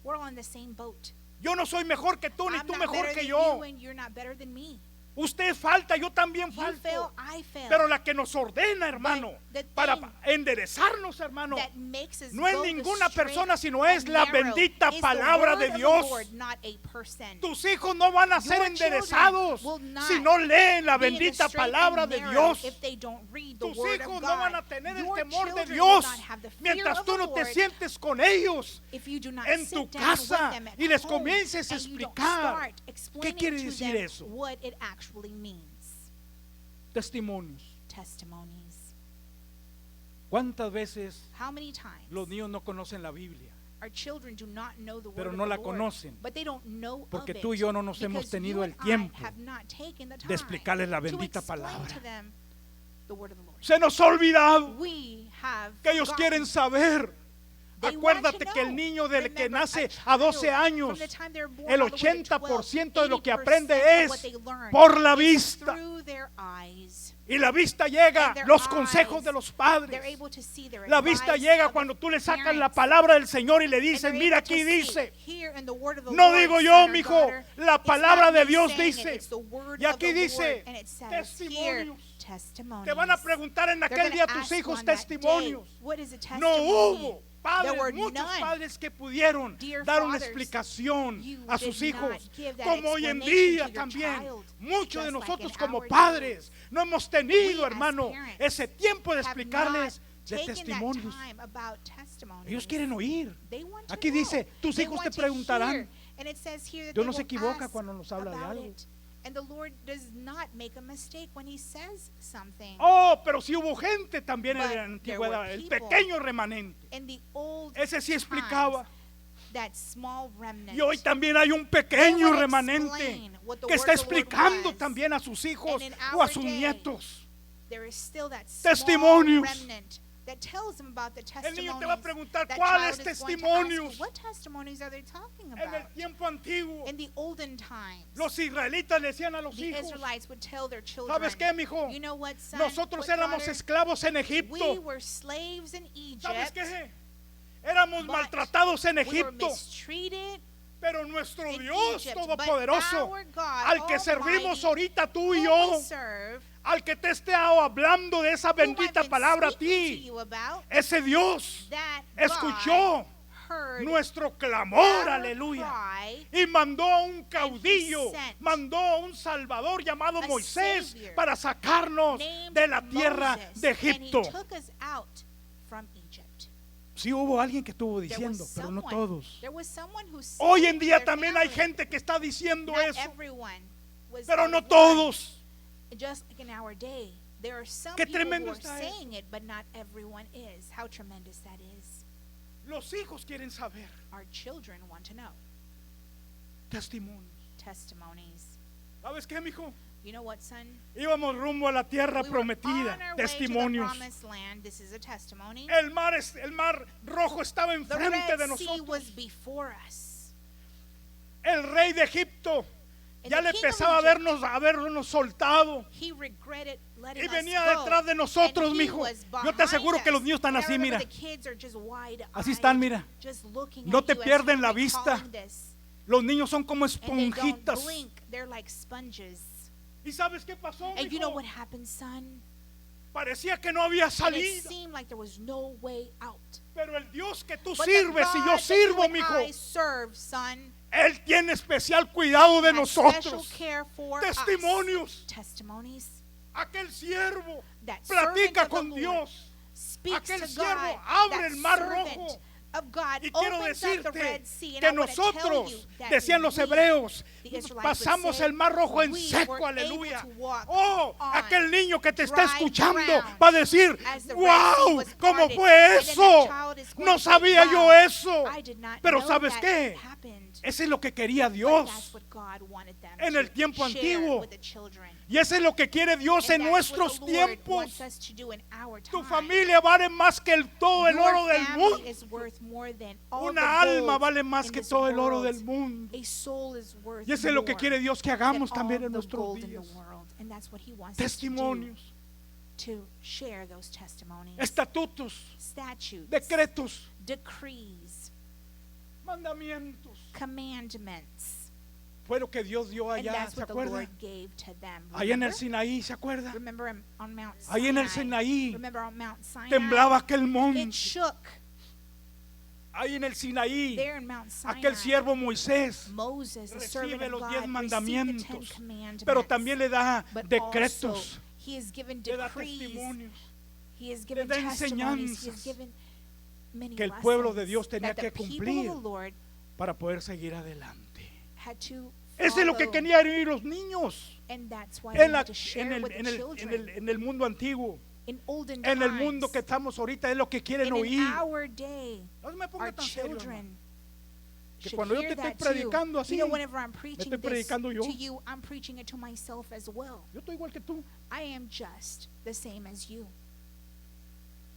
We're all in the same boat. Yo no soy mejor que tú, ni I'm tú not mejor better que than yo. you, and you're not better than me. Usted falta, yo también You fail, falto. I fail. Pero la que nos ordena, hermano, the para thing enderezarnos, hermano, that makes us no es go the ninguna straight persona, sino es and la narrow bendita is the palabra word de of the Dios. Lord, not a person. Tus hijos no van a ser Your enderezados children will not si no leen la be in the bendita straight palabra and de narrow Dios. if they don't read the Tus word hijos of no God. van a tener el Your temor de children Dios will not have the fear mientras of tú the no te Lord sientes con ellos if you do not en sit tu down casa with them at y les home comiences a and you don't explicar. start ¿Qué explaining quiere to decir them eso? what it actually means. Testimonios. Testimonies. ¿Cuántas veces How many times los niños no conocen la Biblia? our children do not know the word Pero of no the la Lord, conocen. but they don't know Porque of tú y it, yo no nos hemos because tenido you el and I tiempo have not taken the time de explicarles la to bendita explain palabra. to them the word of the Lord. Se nos ha olvidado We have que ellos forgotten. quieren saber. They want to Recuérdate que el know. niño del que Remember, nace a a 12 child, años, from the time they're born el all the way to 80% de lo que 12, aprende 80% of what es they learn por la is vista. through their eyes. Y la vista llega, And their los eyes, consejos de los They're padres. able to see their La vista advice llega of cuando the tú le sacas la parents. palabra del Señor y le And dices, they're mira able to aquí see dice. here in the word of the No Lord, digo son yo, or mijo, daughter. la It's palabra not de me Dios saying it, dice. it's the word Y of aquí the dice, Lord, and it says here, testimonios. testimonies. Te van a preguntar en They're aquel gonna día a tus ask hijos on that testimonios. day, what is a testimony? No hubo There were padres, muchos none. padres que pudieron Dear dar una fathers, explicación you a sus did not hijos, give that como hoy en explanation día to your también. child, Muchos de just like nosotros in como our padres days. no hemos tenido, We as hermano, parents ese tiempo de have explicarles de taking that testimonios. time about testimonies. Ellos quieren oír. They want to Aquí know. dice, tus They hijos want te to preguntarán. hear. And it says here that Dios they no se will equivoca ask cuando nos habla de about algo. it. And the Lord does not make a mistake when he says something. Oh, pero si hubo gente también en But la there were antigüedad, el people pequeño remanente. In the old Ese sí times, explicaba. that small remnant. Y hoy también hay un They pequeño would remanente explain what the que word está of the Lord explicando was. también a sus hijos And in o a our sus day, nietos. There is still that small Testimonios. remnant that tells them about the El niño testimonies. te va a preguntar, That ¿cuáles child is going to ask, testimonios? what testimonies are they talking En el about? tiempo antiguo, In the olden times, los israelitas le decían a los the hijos, Israelites would tell their children, ¿sabes qué, mijo? you know what, son, Nosotros what, éramos daughter? esclavos en We Egipto. were slaves in ¿Sabes Egypt. qué? Éramos But maltratados en we were Egipto. mistreated Pero nuestro in Dios Egypt. Todopoderoso, But our God, al que servimos Almighty, ahorita tú y whom yo, we serve, al que te esté hablando de esa whom I've bendita been palabra a speaking to ti, you about, ese Dios that escuchó God heard nuestro clamor, our aleluya, cry, y mandó a un caudillo, sent mandó a un salvador llamado a Moisés Savior para sacarnos named de la tierra Moses, de and he Egipto. took us out from Egypt. Sí hubo alguien que estuvo There diciendo, was pero no someone- todos. There was someone who Hoy said en día their también hay family. gente que está diciendo Not eso, everyone was pero the no one. todos. Just like in our day, there are some Qué people who tremendo are está saying it, but not everyone is. How tremendous that is. Los hijos quieren saber Our children want to know testimonios. testimonies. ¿Sabes qué, mijo? You know what, son? Íbamos rumbo a la tierra We were prometida. on our way to the Testimonios. promised land. This is a testimony. El mar rojo estaba The enfrente de Red Sea nosotros. was before us. El rey de Egipto And ya the le king of pesaba Egypt, habernos soltado. he regretted letting Y us venía go. detrás de nosotros, And he mijo. was Yo te aseguro behind que los us. niños están And I así, remember mira. the kids are just wide-eyed, Así están, mira. just looking No at te you as pierden you're la vista. recalling this. Los niños son como And they don't esponjitas. blink. They're like sponges. ¿Y sabes qué pasó, And you know mijo? what happened, son? Parecía que no había And it salida. seemed like there was no way out. Pero el Dios que tú But the sirves y God yo that sirvo, you and mijo, I serve, son, Él tiene especial cuidado de has special nosotros. care for Testimonios. us. Testimonies. Aquel siervo That servant platica of the con Lord Dios. speaks Aquel to siervo God. abre That el mar servant rojo. of God Y quiero opens up the decirte Red Sea. And que I want to tell you nosotros, that decían los we, hebreos, the Israelites would pasamos say, el mar rojo en we seco, were aleluya. able to walk Oh, on aquel niño que te está dry escuchando ground va a decir, as the Red Sea wow, was ¿cómo parted." fue And then eso? that child is going No to say, sabía yo "Wow, eso. I did not Pero know ¿sabes that qué? happened." Eso es lo que quería But that's Dios. what God wanted them En to el tiempo share antiguo. with the children. Y eso es lo que quiere Dios And en that's what nuestros the Lord tiempos. wants us to do in our Tu time. familia vale más que todo el Your oro del family mundo. is worth more than all Una the alma gold vale más in que this todo el oro world. del mundo. A soul is worth Y eso es lo que more quiere Dios que than hagamos all también en the nuestros gold in the días. world. And that's what he wants us to do, Testimonios, to share those testimonies, estatutos, statutes, decretos, decrees, mandamientos. commandments. Fue lo que Dios dio And allá, that's ¿se what the acuerda? Lord gave to them. Ahí en el Remember? Sinaí, ¿se acuerda? Remember on Mount Sinai. Ahí en el Sinaí Remember on Mount Sinai? temblaba aquel It monte. shook Ahí en el Sinaí, there in Mount Sinai. aquel siervo Moisés Moses, the servant recibe of los God, 10 received the 10 mandamientos, commandments. pero también le da But decretos, also, he has given le da decrees. testimonios, He has given da testimonies. He enseñanzas has given many que el pueblo de lessons Dios tenía that que the people cumplir of the Lord para poder seguir adelante. had to Eso es lo que follow. querían oír los niños And that's why en, they la- had to share en with the children. en el mundo antiguo. In olden En el times, mundo que estamos ahorita es lo que quieren and in oír. our day, No me our ponga tan serio, hermano. children Que should cuando yo hear te estoy that too. predicando así, You know, whenever I'm preaching estoy this predicando yo. to you, I'm preaching it to myself as well. Yo estoy igual que tú. I am just the same as you.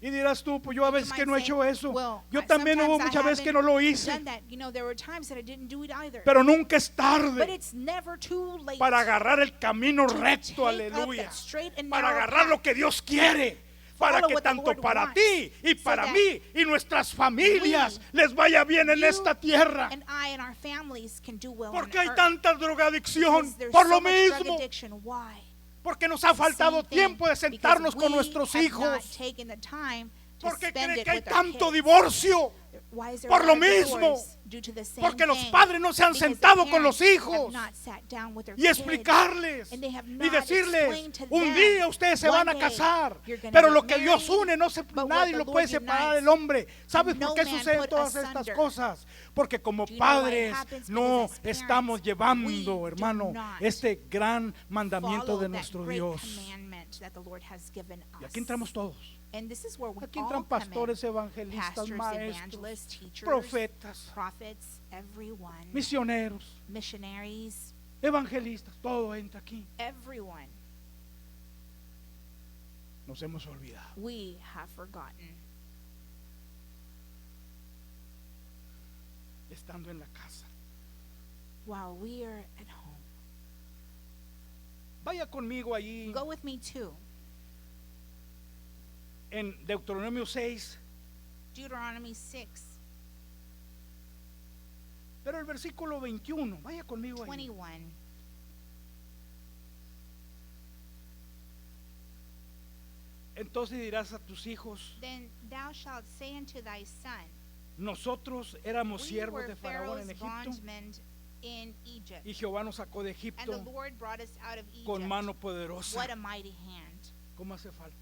Y dirás tú, pues yo a veces You que might no he say, hecho eso. well, Yo también hubo sometimes I muchas veces que no haven't lo hice. done that. You know, there were times that I didn't do it either. Pero nunca es But tarde it's never too late para agarrar el camino to recto, take up aleluya. that straight and Para narrow agarrar lo path. que Dios quiere. Para Follow que what the tanto Lord para wants, ti y so para that mí y nuestras familias les vaya bien en you esta tierra. And I and our families can do well Porque on hay earth. tanta drogadicción. Because there's Por so lo much drug mismo. addiction. Why? Porque nos ha faltado Same thing, tiempo de because sentarnos con we nuestros have not hijos. taken the time to Porque spend cree it que hay with our tanto kids. divorcio. Why is there Por a lo lot of mismo. divorce? Due to the same Porque los thing. padres no se han Because the sentado con los parents hijos have not sat down with their y kids, explicarles and they have y not decirles, explained to un them, día ustedes se one van a day casar, you're gonna pero get lo que Dios married, une but what nadie the lo Lord puede separar unites, del hombre. ¿Sabes and por no qué man suceden put todas estas asunder. cosas? Porque como Do you know why it padres happens? no Because as parents, estamos llevando, we do hermano, not este gran mandamiento follow de that nuestro great Dios. commandment that the Lord has given Y us. aquí entramos todos. And this is where we Aquí all entran come pastores, in. evangelistas, Pastors, maestros, evangelists, teachers, profetas, prophets, everyone, misioneros, missionaries, evangelistas, todo entra aquí. everyone. Nos hemos olvidado. We have forgotten. Estando en la casa. While we are at home. Vaya conmigo allí Go with me too. en Deuteronomio 6, Deuteronomy 6, pero el versículo 21. Vaya conmigo ahí. 21. Entonces dirás a tus hijos, Then thou shalt say unto thy son, nosotros éramos we siervos were de Faraón en Pharaoh's Egipto bondmen in Egypt, y Jehová nos sacó de and the Egipto Lord brought us out of con Egypt. mano poderosa. What a mighty hand. ¿Cómo hace falta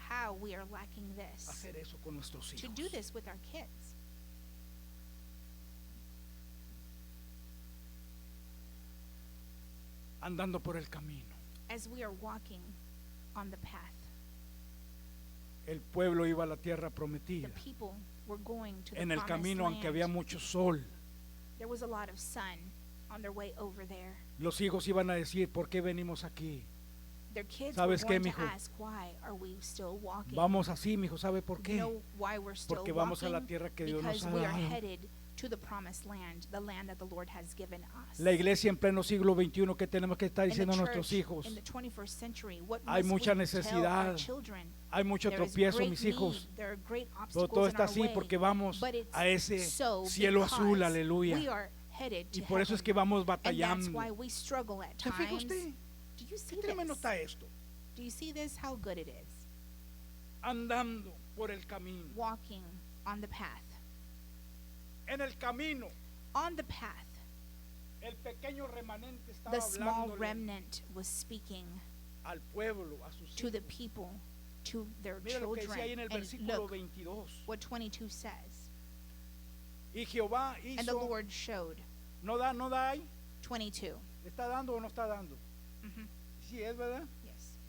How we are lacking this. hacer eso con nuestros To hijos? do this with our kids. Andando por el camino. As we are walking on the path, El pueblo iba a la tierra the prometida. people were going to the En el promised camino, aunque land. había mucho sol, There was a lot of sun on their way over there. los hijos iban a decir, ¿por qué venimos aquí? Their kids were ¿Sabes qué, going to mijo? ask, why are we still walking? Vamos así, mijo, ¿sabe por You qué? know why we're still Porque vamos a la walking? tierra que Dios nos Because ha we are dado. headed to the promised land, the land that the Lord has given us. La iglesia en pleno siglo XXI, ¿qué tenemos que estar In the diciendo a nuestros church, hijos? in the 21st century, what Hay must mucha we tell necesidad. our children? Hay mucho There is tropiezo, great mis hijos. need, there are great Todo, obstacles todo in está our así way, porque vamos but it's a ese so cielo azul, because aleluya. we are headed to Y por eso es que heaven. vamos And that's batallando. why we struggle at ¿Se fija times. usted? Do you see ¿Qué tremendo this? está esto? Do you see this? How good it is. Andando por el camino. Walking on the path. En el camino, On the path, el pequeño remanente estaba the small hablando remnant was speaking al pueblo, a sus to hijos. the people, to their Mira lo que children. decía ahí en el And versículo look 22. what 22 says. Y Jehová And the hizo, Lord showed. no da ahí, 22. ¿está dando o no está dando? Mhm. Sí, es verdad. Yes.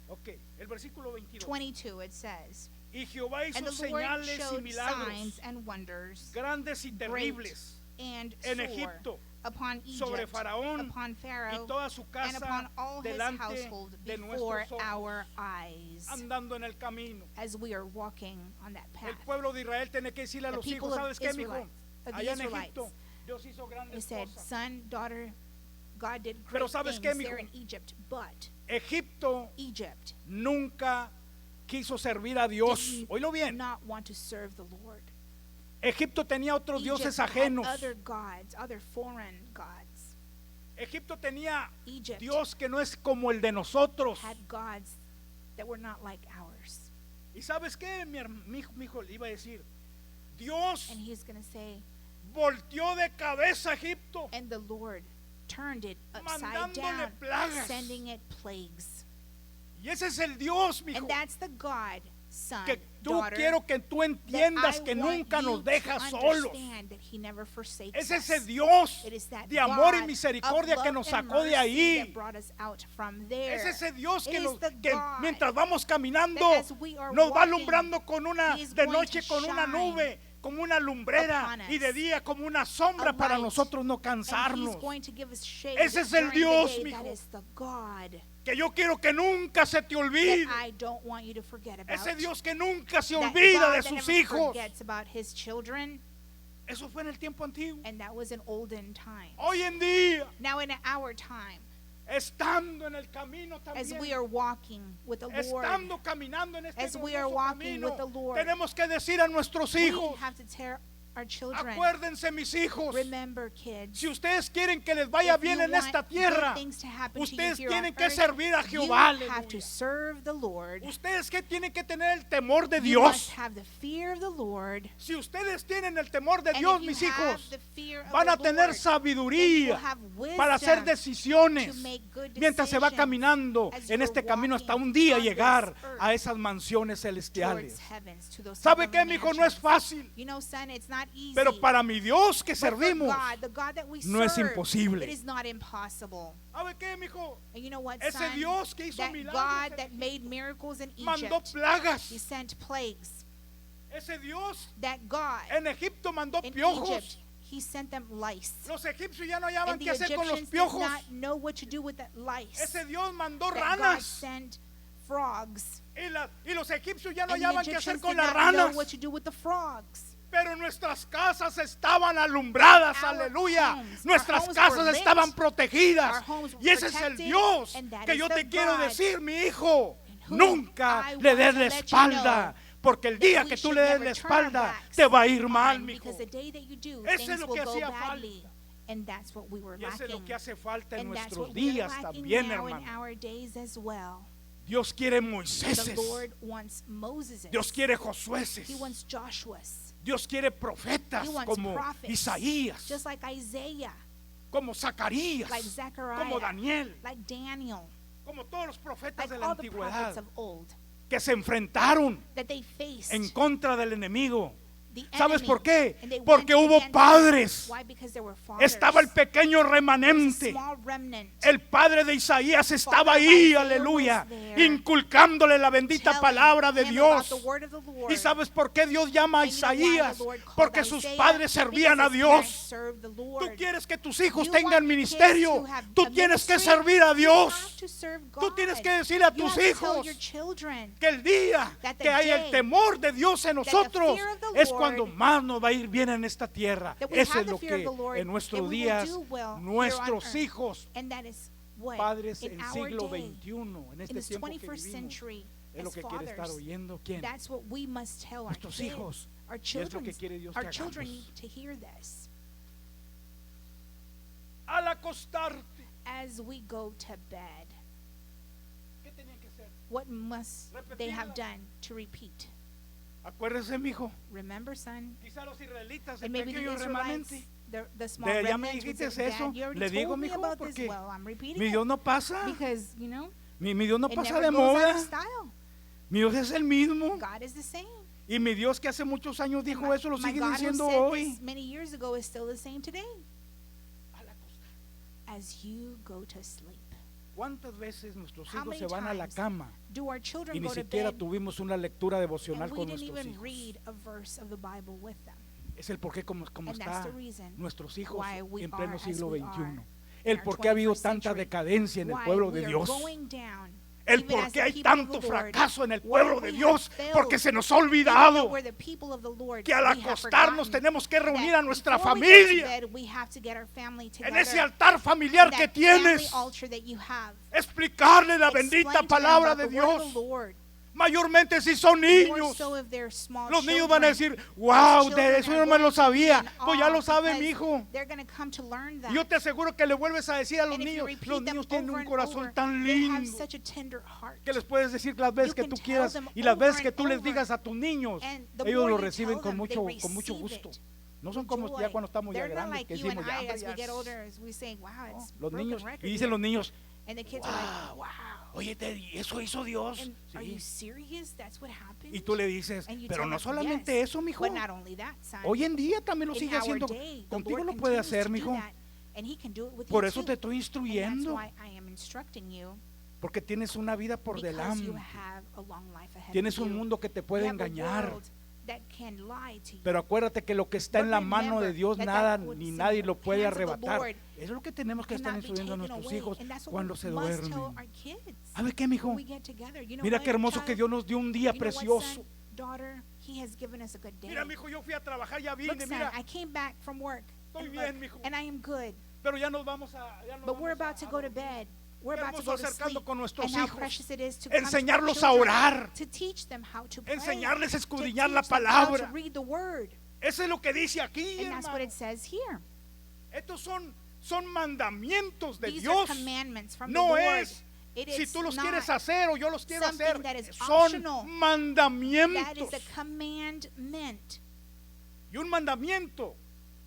Ok, el versículo 22. 22 it says. Y Jehová And hizo the Lord señales y showed milagros signs and wonders grandes y great terribles and en sore Egipto upon sobre Egypt, Faraón upon y Pharaoh, toda su and casa upon all his delante household de before nuestros our ojos, eyes, andando en el camino. as we are walking on that El path. pueblo de Israel tiene que decirle a The los people hijos, of ¿sabes qué, mijo? Israelites, of the Allá en Israelites, Egipto, Dios hizo He grandes said, cosas. son, daughter, God did Pero great ¿sabes things qué, mijo? there in Egypt, but Egipto Egypt nunca quiso servir a Dios. did Oílo bien. not want to serve the Lord. Egipto tenía otros dioses Egypt had ajenos. other gods, other foreign gods. Egipto tenía Egypt Dios que no es como el de nosotros. had gods that were not like ours. ¿Y sabes qué? Mi hijo le iba a decir, Dios And he's going to say, volteó de cabeza a Egipto. and the Lord turned it upside Mandándole down, plagas. sending it plagues. Y ese es el Dios, mi hijo, And that's the God, son, que tú daughter, quiero que tú that entiendas I que want nunca you nos to deja solos. understand that He never forsakes Es us. ese Dios It is that de amor y God misericordia of que love nos and sacó de mercy that ahí. brought us out from there. Es ese Dios It que, is the que God mientras vamos caminando that as we are nos va walking, alumbrando con una He is de going noche to con una shine nube, como una lumbrera upon us, y de día como una sombra a para light, nosotros no and cansarnos. He's going to give us shade Ese es el during the Dios, day. mijo. That is the God Que yo quiero que nunca se te that olvide. I don't want you to forget about. Ese Dios que nunca se That olvida God de that sus never hijos. forgets about His children, Eso fue en el tiempo antiguo. and that was in olden times. Hoy en día, Now in our time, estando en el camino as we también, are walking with the Lord, estando caminando en este as we are glorioso walking camino, with the Lord, tenemos que decir a nuestros we hijos, have to our children. Acuérdense, mis hijos, Remember, kids. si ustedes quieren que les vaya If bien you en want esta good tierra, things to happen to you ustedes here tienen on que earth, servir a you Jehová. have to Aleluya. serve the Lord. Ustedes que tienen que tener el temor de You must Dios. have the fear of the Lord. Si ustedes tienen el temor de And Dios, if mis you have hijos, the fear of van a the tener Lord, sabiduría then you have wisdom para hacer decisiones to make good mientras se va decisions caminando as en you're este camino hasta walking un día on this llegar earth a esas mansiones celestiales. towards heavens, to those ¿Sabe qué, heavenly mi hijo? No es mansions. fácil, You know, son, it's not easy. pero para mi Dios que But for servimos, God, the God that we no es serve, imposible. it is not impossible. ¿sabe qué, mi hijo? And you know what, Ese son? Dios que hizo That milagros God en that Egipto, made miracles in mandó Egypt, plagas. He sent plagues. Ese Dios That God en Egipto mandó in piojos. Egypt, He sent them lice. Los egipcios ya no hallaban And the qué hacer con los Egyptians did piojos. not know what to do with that lice. Ese Dios mandó That God ranas. sent frogs. Y los egipcios ya no And the hallaban qué hacer Egyptians con did las not know ranas. what to do with the frogs. Pero nuestras casas estaban alumbradas, Our aleluya. homes, Nuestras our homes casas were lit. estaban protegidas. Our homes were Y ese es el protected, Dios and that que is yo the te quiero God decir, mi hijo. whom Nunca I le want des to la let you espalda. Porque el día we que tú should le des never la turn our espalda, backs te va a ir mal, on, mi hijo. because the day that you do, Eso es things lo will que go hacía badly. falta. And that's what we were Y eso es lo lacking. que hace falta en And that's nuestros what we're días lacking también, now in hermano. our days as well. Dios quiere The Moiséses. Lord wants Moses. Dios quiere Josuéses. He wants Joshua's. Dios quiere profetas He wants como prophets, Isaías, just like Isaiah, como Zacarías, like Zechariah, como Daniel, like Daniel, como todos los profetas like de la all the prophets antigüedad of old, que se enfrentaron that they faced en contra del enemigo. the ¿Sabes enemy, por qué? and they Porque went hubo against padres. them. Why? Because there were fathers. Estaba el pequeño There was a remanente. small remnant. El padre de Isaías estaba Father ahí, Isaiah aleluya, was there, inculcándole la bendita telling palabra de him Dios. about the word of the Lord. ¿Y sabes por qué Dios llama a And you know why the Isaías? Lord called Porque sus Isaiah? padres servían a Because his parents Dios. served the Tú Lord. quieres que tus hijos You tengan want ministerio. kids to have Tú a tienes que ministry? servir a You Dios. have to serve Tú God. tienes que decirle a You tus have to tell hijos your children que el día that the que hay el day temor de Dios en the nosotros fear of the es Lord, cuando más nos va a ir bien en esta tierra. that we Eso have es the lo fear of que the Lord, en that nuestros we will días do well here on nuestros earth. hijos, And that is what padres in en our siglo day, XXI, en in este this tiempo que 21st vivimos, century, es lo as que quiere estar fathers, oyendo. ¿Quién? that's what we must tell our Nuestros kids, hijos. our Y es lo children. que quiere Dios Our que children hagamos. need to hear this. Al acostarte, As we go to bed, ¿qué tenían que hacer? what must they have Repetirla. done to repeat? Acuérdese, mijo. Remember, son? Quizá los israelitas, el And maybe the pequeño Israelites, remanente. the small Ya me remnant would dijiste say, eso. Dad, you already Le digo, told me mijo, about this. porque Well, I'm repeating mi it. Dios no pasa. Because, you know, Mi Dios no it pasa never de goes out moda. of style. Mi Dios es el mismo. God is the same. Y mi Dios que hace muchos años dijo My- eso lo my sigue God who diciendo said hoy. this many years ago is still the same today. Al acostar. As you go to sleep, ¿Cuántas veces nuestros How hijos many se van a la times cama do our y children ni go to siquiera bed tuvimos una lectura devocional and we con didn't nuestros even hijos? read a verse of the Bible with them? Es el por qué como And está that's the reason nuestros hijos why we en pleno are as siglo we XXI. are El our por qué ha habido 21st tanta century. decadencia en el Why pueblo we de are Dios. going down, El even por as qué the hay people of tanto the Lord. fracaso en el Why pueblo de we Dios. have failed, Porque se nos ha even though olvidado we're the people of the Lord, que al we have acostarnos forgotten tenemos que reunir that a nuestra before we go to familia bed, we have to get our family en together, ese altar familiar que that family tienes. altar that you have. Explicarle la Explain bendita to them palabra about de the word of Dios. the Lord. Mayormente si son More niños. so if they're small Los niños van a children. decir, wow, Those de children eso are no me going lo to be sabía. in Pues ya awe lo sabe because mi hijo. they're going to come to learn that. Y yo te aseguro que le vuelves a decir a los And if you niños, repeat los them niños tienen over un and corazón over, tan they have lindo such a tender heart. que les puedes decir las veces You que can tú tell quieras them y las veces over que and tú les over. digas a tus niños, And the ellos more lo you reciben tell con them, they mucho receive gusto. it No son with como ya joy. cuando estamos ya They're not grandes like que you and decimos, ya, I, hombre, as ya we get es". older, as we say, wow, it's Los broken niños, record y dicen here. los niños, And the kids are like, wow. oye, eso hizo Dios. And are Sí. you serious? That's what happened? Y tú le dices, And you pero tell no them, solamente yes, eso, mijo. But not only that, son. Hoy en día también lo In sigue our haciendo. day, the Contigo Lord lo puede continues hacer, to do mijo. that, and he can do it with Por you eso too. te estoy And that's instruyendo. why I am instructing you, Porque tienes una vida por because delante. you have a long life ahead Tienes of un you. mundo que te You puede have a engañar. world that can lie to you. Pero acuérdate que lo que está en la mano de Dios, But nada remember ni that nadie what's lo in the puede hands of the arrebatar. Lord Eso es lo que tenemos que estar cannot be instruyendo a taken nuestros away. hijos And that's what cuando we se must tell duermen. our kids ¿Sabe qué, mijo? when we get together. You know Mira what, qué hermoso que child? Dios nos dio un día You know what, precioso. son? Daughter, he has given us a good day. Mira, mijo, yo fui a trabajar, ya Look, vine, son, mira. I came back from work, Estoy and, bien, mijo. and I am good. Pero ya nos vamos a. Ya nos But we're vamos about to go to bed. We're Qué about to hermoso go to acercando sleep. con nuestros And how hijos. precious it is to come to our Enseñarlos a children, orar. to teach them how to pray, Enseñarles a to escudriñar teach la them how to palabra. read the word. Eso es lo que dice aquí, And that's what hermano. it says here. Estos son mandamientos de These are Dios. commandments from No the Lord. es It si is tú los not quieres hacer o yo los quiero something hacer. that is Son optional. That mandamientos. is a commandment. Y un mandamiento,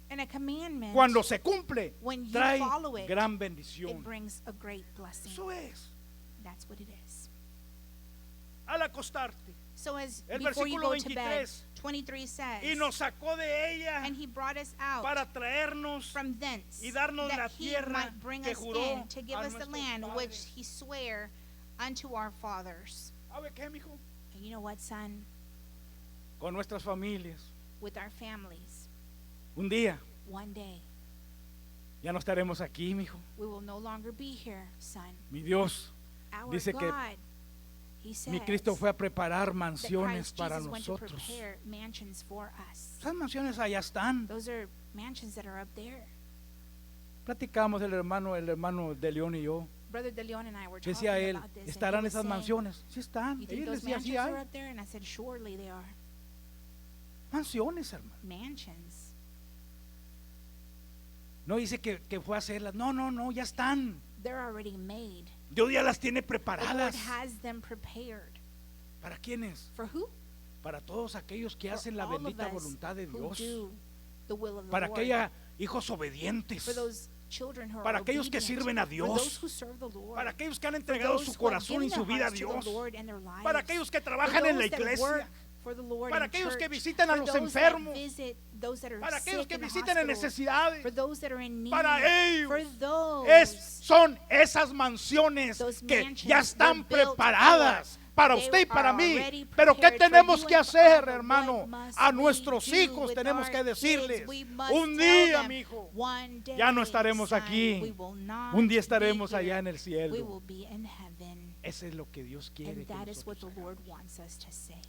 And a commandment, cuando se cumple, when you trae follow it, gran it bendición. brings a great blessing. Eso es. That's what it is. Al acostarte. So as El before you versículo go to bed, 23, 23 says, Y nos sacó de ella and he brought us out para traernos from thence, y darnos la that he tierra might bring que us juró in to give a us the nuestros land padres. which he sware unto our fathers. ¿Sabe qué, mijo? And you know what, son? Con nuestras familias. With our families, Un día one day ya no estaremos aquí, mijo. we will no longer be here, son. Mi Dios, Our dice que God, he says mi Cristo fue a preparar that mansiones Christ para Jesus went to nosotros. prepare mansions for us. Esas mansiones allá están. Those are mansions that are up there. Platicamos el hermano de León y yo. Brother De Leon and I were talking Decía él, about this. And he ¿estarán was esas saying, mansiones? Sí están. you think Él those decía, sí mansions are hay. up there? And I said, surely they are. Mansiones, hermano. Mansions. No dice que fue a hacerlas. No, ya están. They're already made. Dios ya las tiene The Lord preparadas. has them prepared. ¿Para quiénes? For who? Para todos aquellos que For hacen la all of bendita us voluntad de who Dios. do the will of the Para Lord. que haya hijos obedientes. For those children who Para are aquellos que obedient. sirven a For Dios. those who serve the Lord. Para aquellos que han For entregado those su who have corazón y given su their vida a hearts to the Dios. Lord and their lives. Para aquellos que For trabajan en la those that iglesia. work for the Lord Para in aquellos church. que visitan a For los those enfermos. that visit those that are Para aquellos sick que in the visitan en hospital. necesidades. For those that are in need. Para ellos For those son esas mansiones Those que mansions ya están were built preparadas para They usted y para are mí. already Pero ¿qué prepared for tenemos you que and for hacer, us. hermano? What must A we nuestros do hijos with tenemos our que decirles, kids? We must un tell día, them, mi hijo, one day, ya no estaremos son, aquí. we will not Un día be estaremos here. allá en el We cielo. will be in heaven. Eso es lo que Dios quiere And que that is what nosotros the Lord hagamos. wants us to say.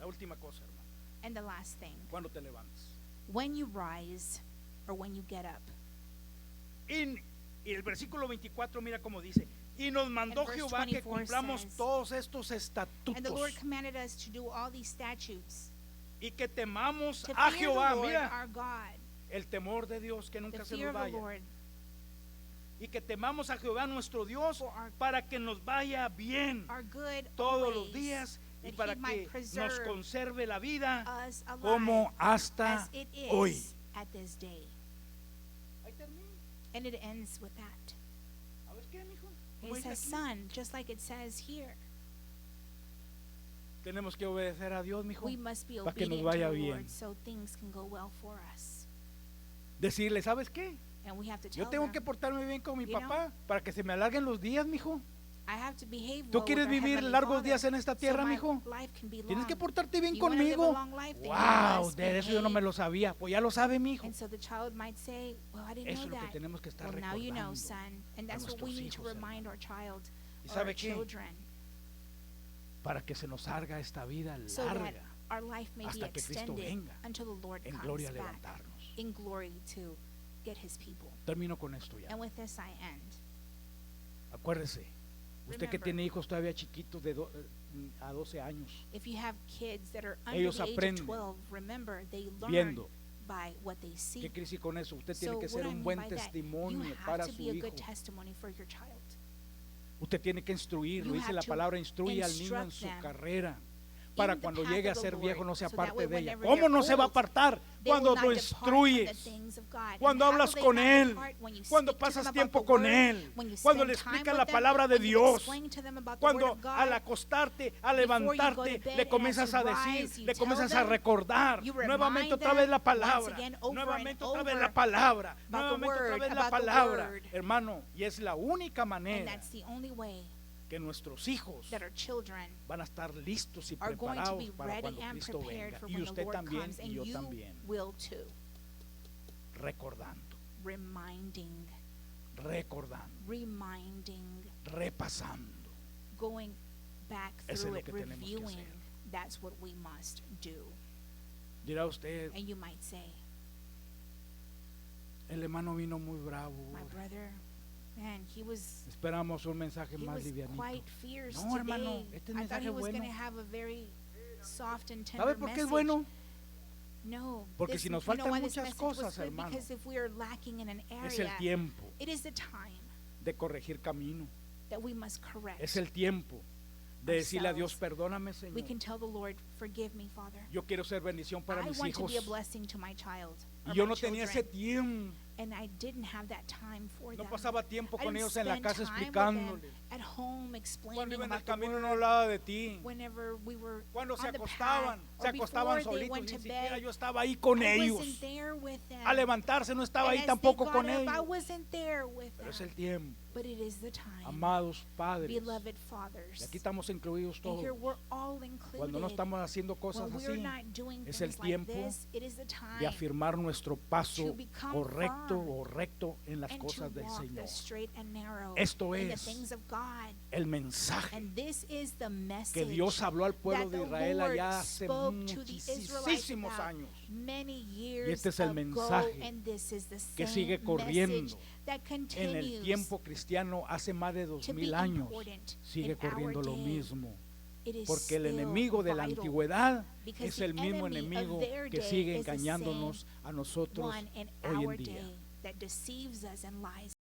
La última cosa, hermano. And the last thing, Cuando te levantes. when you rise or when you get up. Y el versículo 24, mira cómo dice. Y nos mandó And verse Jehová que 24 cumplamos says, todos estos And the Lord estatutos. commanded us to do all these statutes, Y que temamos to a fear the Jehová. Lord Mira, our God, el temor de Dios que the nunca se fear nos of the vaya. Lord, Y que temamos a Jehová nuestro Dios For our- para que nos vaya bien our good todos los always, días y that para he might que nos preserve conserve la vida us alive como hasta as it is hoy. at this day. Ahí termina. And it ends with that. A ver qué, mijo. ¿Cómo It dice says aquí? son, just like it says here. Tenemos que obedecer a Dios, mijo. We must be para que nos obedient to vaya the bien. Lord so things can go well for us. Decirle, ¿sabes qué? And we have to Yo tell tengo them, que portarme bien con mi you know, papá para que se me alarguen los días, mijo. I have to behave ¿Tú well quieres with our vivir Heavenly largos Father, días en esta so tierra, my mijo? life can be Tienes que long. portarte bien You wanna live a conmigo. long life, then you Wow, must de eso yo no me behave. lo sabía. Pues ya lo sabe, mijo. And so the child might say, well, I didn't Eso es know lo que that. tenemos que estar Well, now you know, recordando son. And a that's what we nuestros need to hijos, remind our child, ¿Y or sabe our qué? children, Para que se nos salga esta vida so that larga our life may be hasta que Cristo extended venga until the Lord en comes gloria a back levantarnos. in glory to get his people. Termino con esto ya. And with this I end. Acuérdese, usted que Remember. tiene hijos todavía chiquitos a 12 años, If you have kids that are under Ellos the age aprenden of 12, remember they learn viendo. by what they ¿Qué see. quiere decir con eso? Usted So tiene que what ser I un mean buen by that, you testimonio have para to su be a hijo. good testimony for your child. Usted tiene que instruirlo. You Dice have la to palabra, instruye al niño en instruct su them carrera. Para in the cuando path llegue a of the ser Lord, viejo no se so that aparte way de ella. whenever ¿Cómo they're no se va a old, apartar? They will Cuando not lo depart from the instruyes. things of God. Cuando And how hablas will they con not él, depart? When you cuando speak to pasas them about tiempo the con word, él, when you cuando spend le time explicas with la them, palabra de when you Dios, explain to them about the word cuando of God, al acostarte, al before you go to levantarte, bed le and comienzas as a you decir, rise, you le tell comienzas a them, recordar you nuevamente remind otra vez la them palabra, once again, over nuevamente and otra vez over la palabra, about the nuevamente otra word, vez la about the palabra, word. hermano, y es la única and manera that's the only way que nuestros hijos that our children van a estar listos y are going to preparados be para ready cuando and Cristo prepared venga. for Y when the usted Lord también comes, and y yo you también, will too. recordando, Reminding, repasando. going back Eso es through lo it, que tenemos que reviewing. hacer. That's what we must do. Dirá usted, And you might say, el hermano vino muy bravo. my brother, man, he was Esperamos un mensaje más livianito. quite fierce No, hermano, today. este es I thought mensaje he was bueno. going to have a very soft and tender ¿Sabe por qué message. es bueno? No. Porque this- si nos you know faltan why this muchas message was cosas, good? hermano, Because if we are lacking in an es el area, tiempo it is the time de corregir camino. that we must correct. Es el tiempo de decirle a Dios, ourselves. perdóname, We Señor. can tell the Lord, forgive me, Father. Yo quiero ser bendición para I mis want to hijos. be a blessing to my child. Y or yo my no tenía ese children. tiempo. And I didn't have that time for No them. pasaba tiempo I con didn't ellos en la spend casa time with them explicándole. at home Cuando explaining iba en el about the camino no word. hablaba de ti. Whenever we were Cuando se on the path, acostaban, se or acostaban before they solitos, went ni to siquiera bed, yo estaba ahí con I ellos. wasn't there with them. A levantarse no estaba And ahí as tampoco they con got up, I ellos. wasn't there with Pero es them. el tiempo, But it is the time, amados padres. beloved Y fathers. aquí estamos incluidos And todos. here we're all included. Cuando no estamos haciendo cosas When we're así, not doing es things el tiempo like this, it is the time de afirmar nuestro paso to become correcto firm o recto en las and to cosas del walk the Señor. straight and narrow Esto in the es things of God. el mensaje And this is the que message Dios habló al pueblo that de the Israel Lord allá hace spoke to the Israelites muchísimos about años. many years Y este es el ago, mensaje and this is the que same sigue corriendo message that En el continues tiempo cristiano hace más de to 2000 be años important sigue in corriendo our lo day. mismo. It is Porque el still enemigo de la vital, antigüedad because es the el mismo enemy of enemigo their que day sigue is the engañándonos a nosotros one in hoy our en día. day that deceives us and lies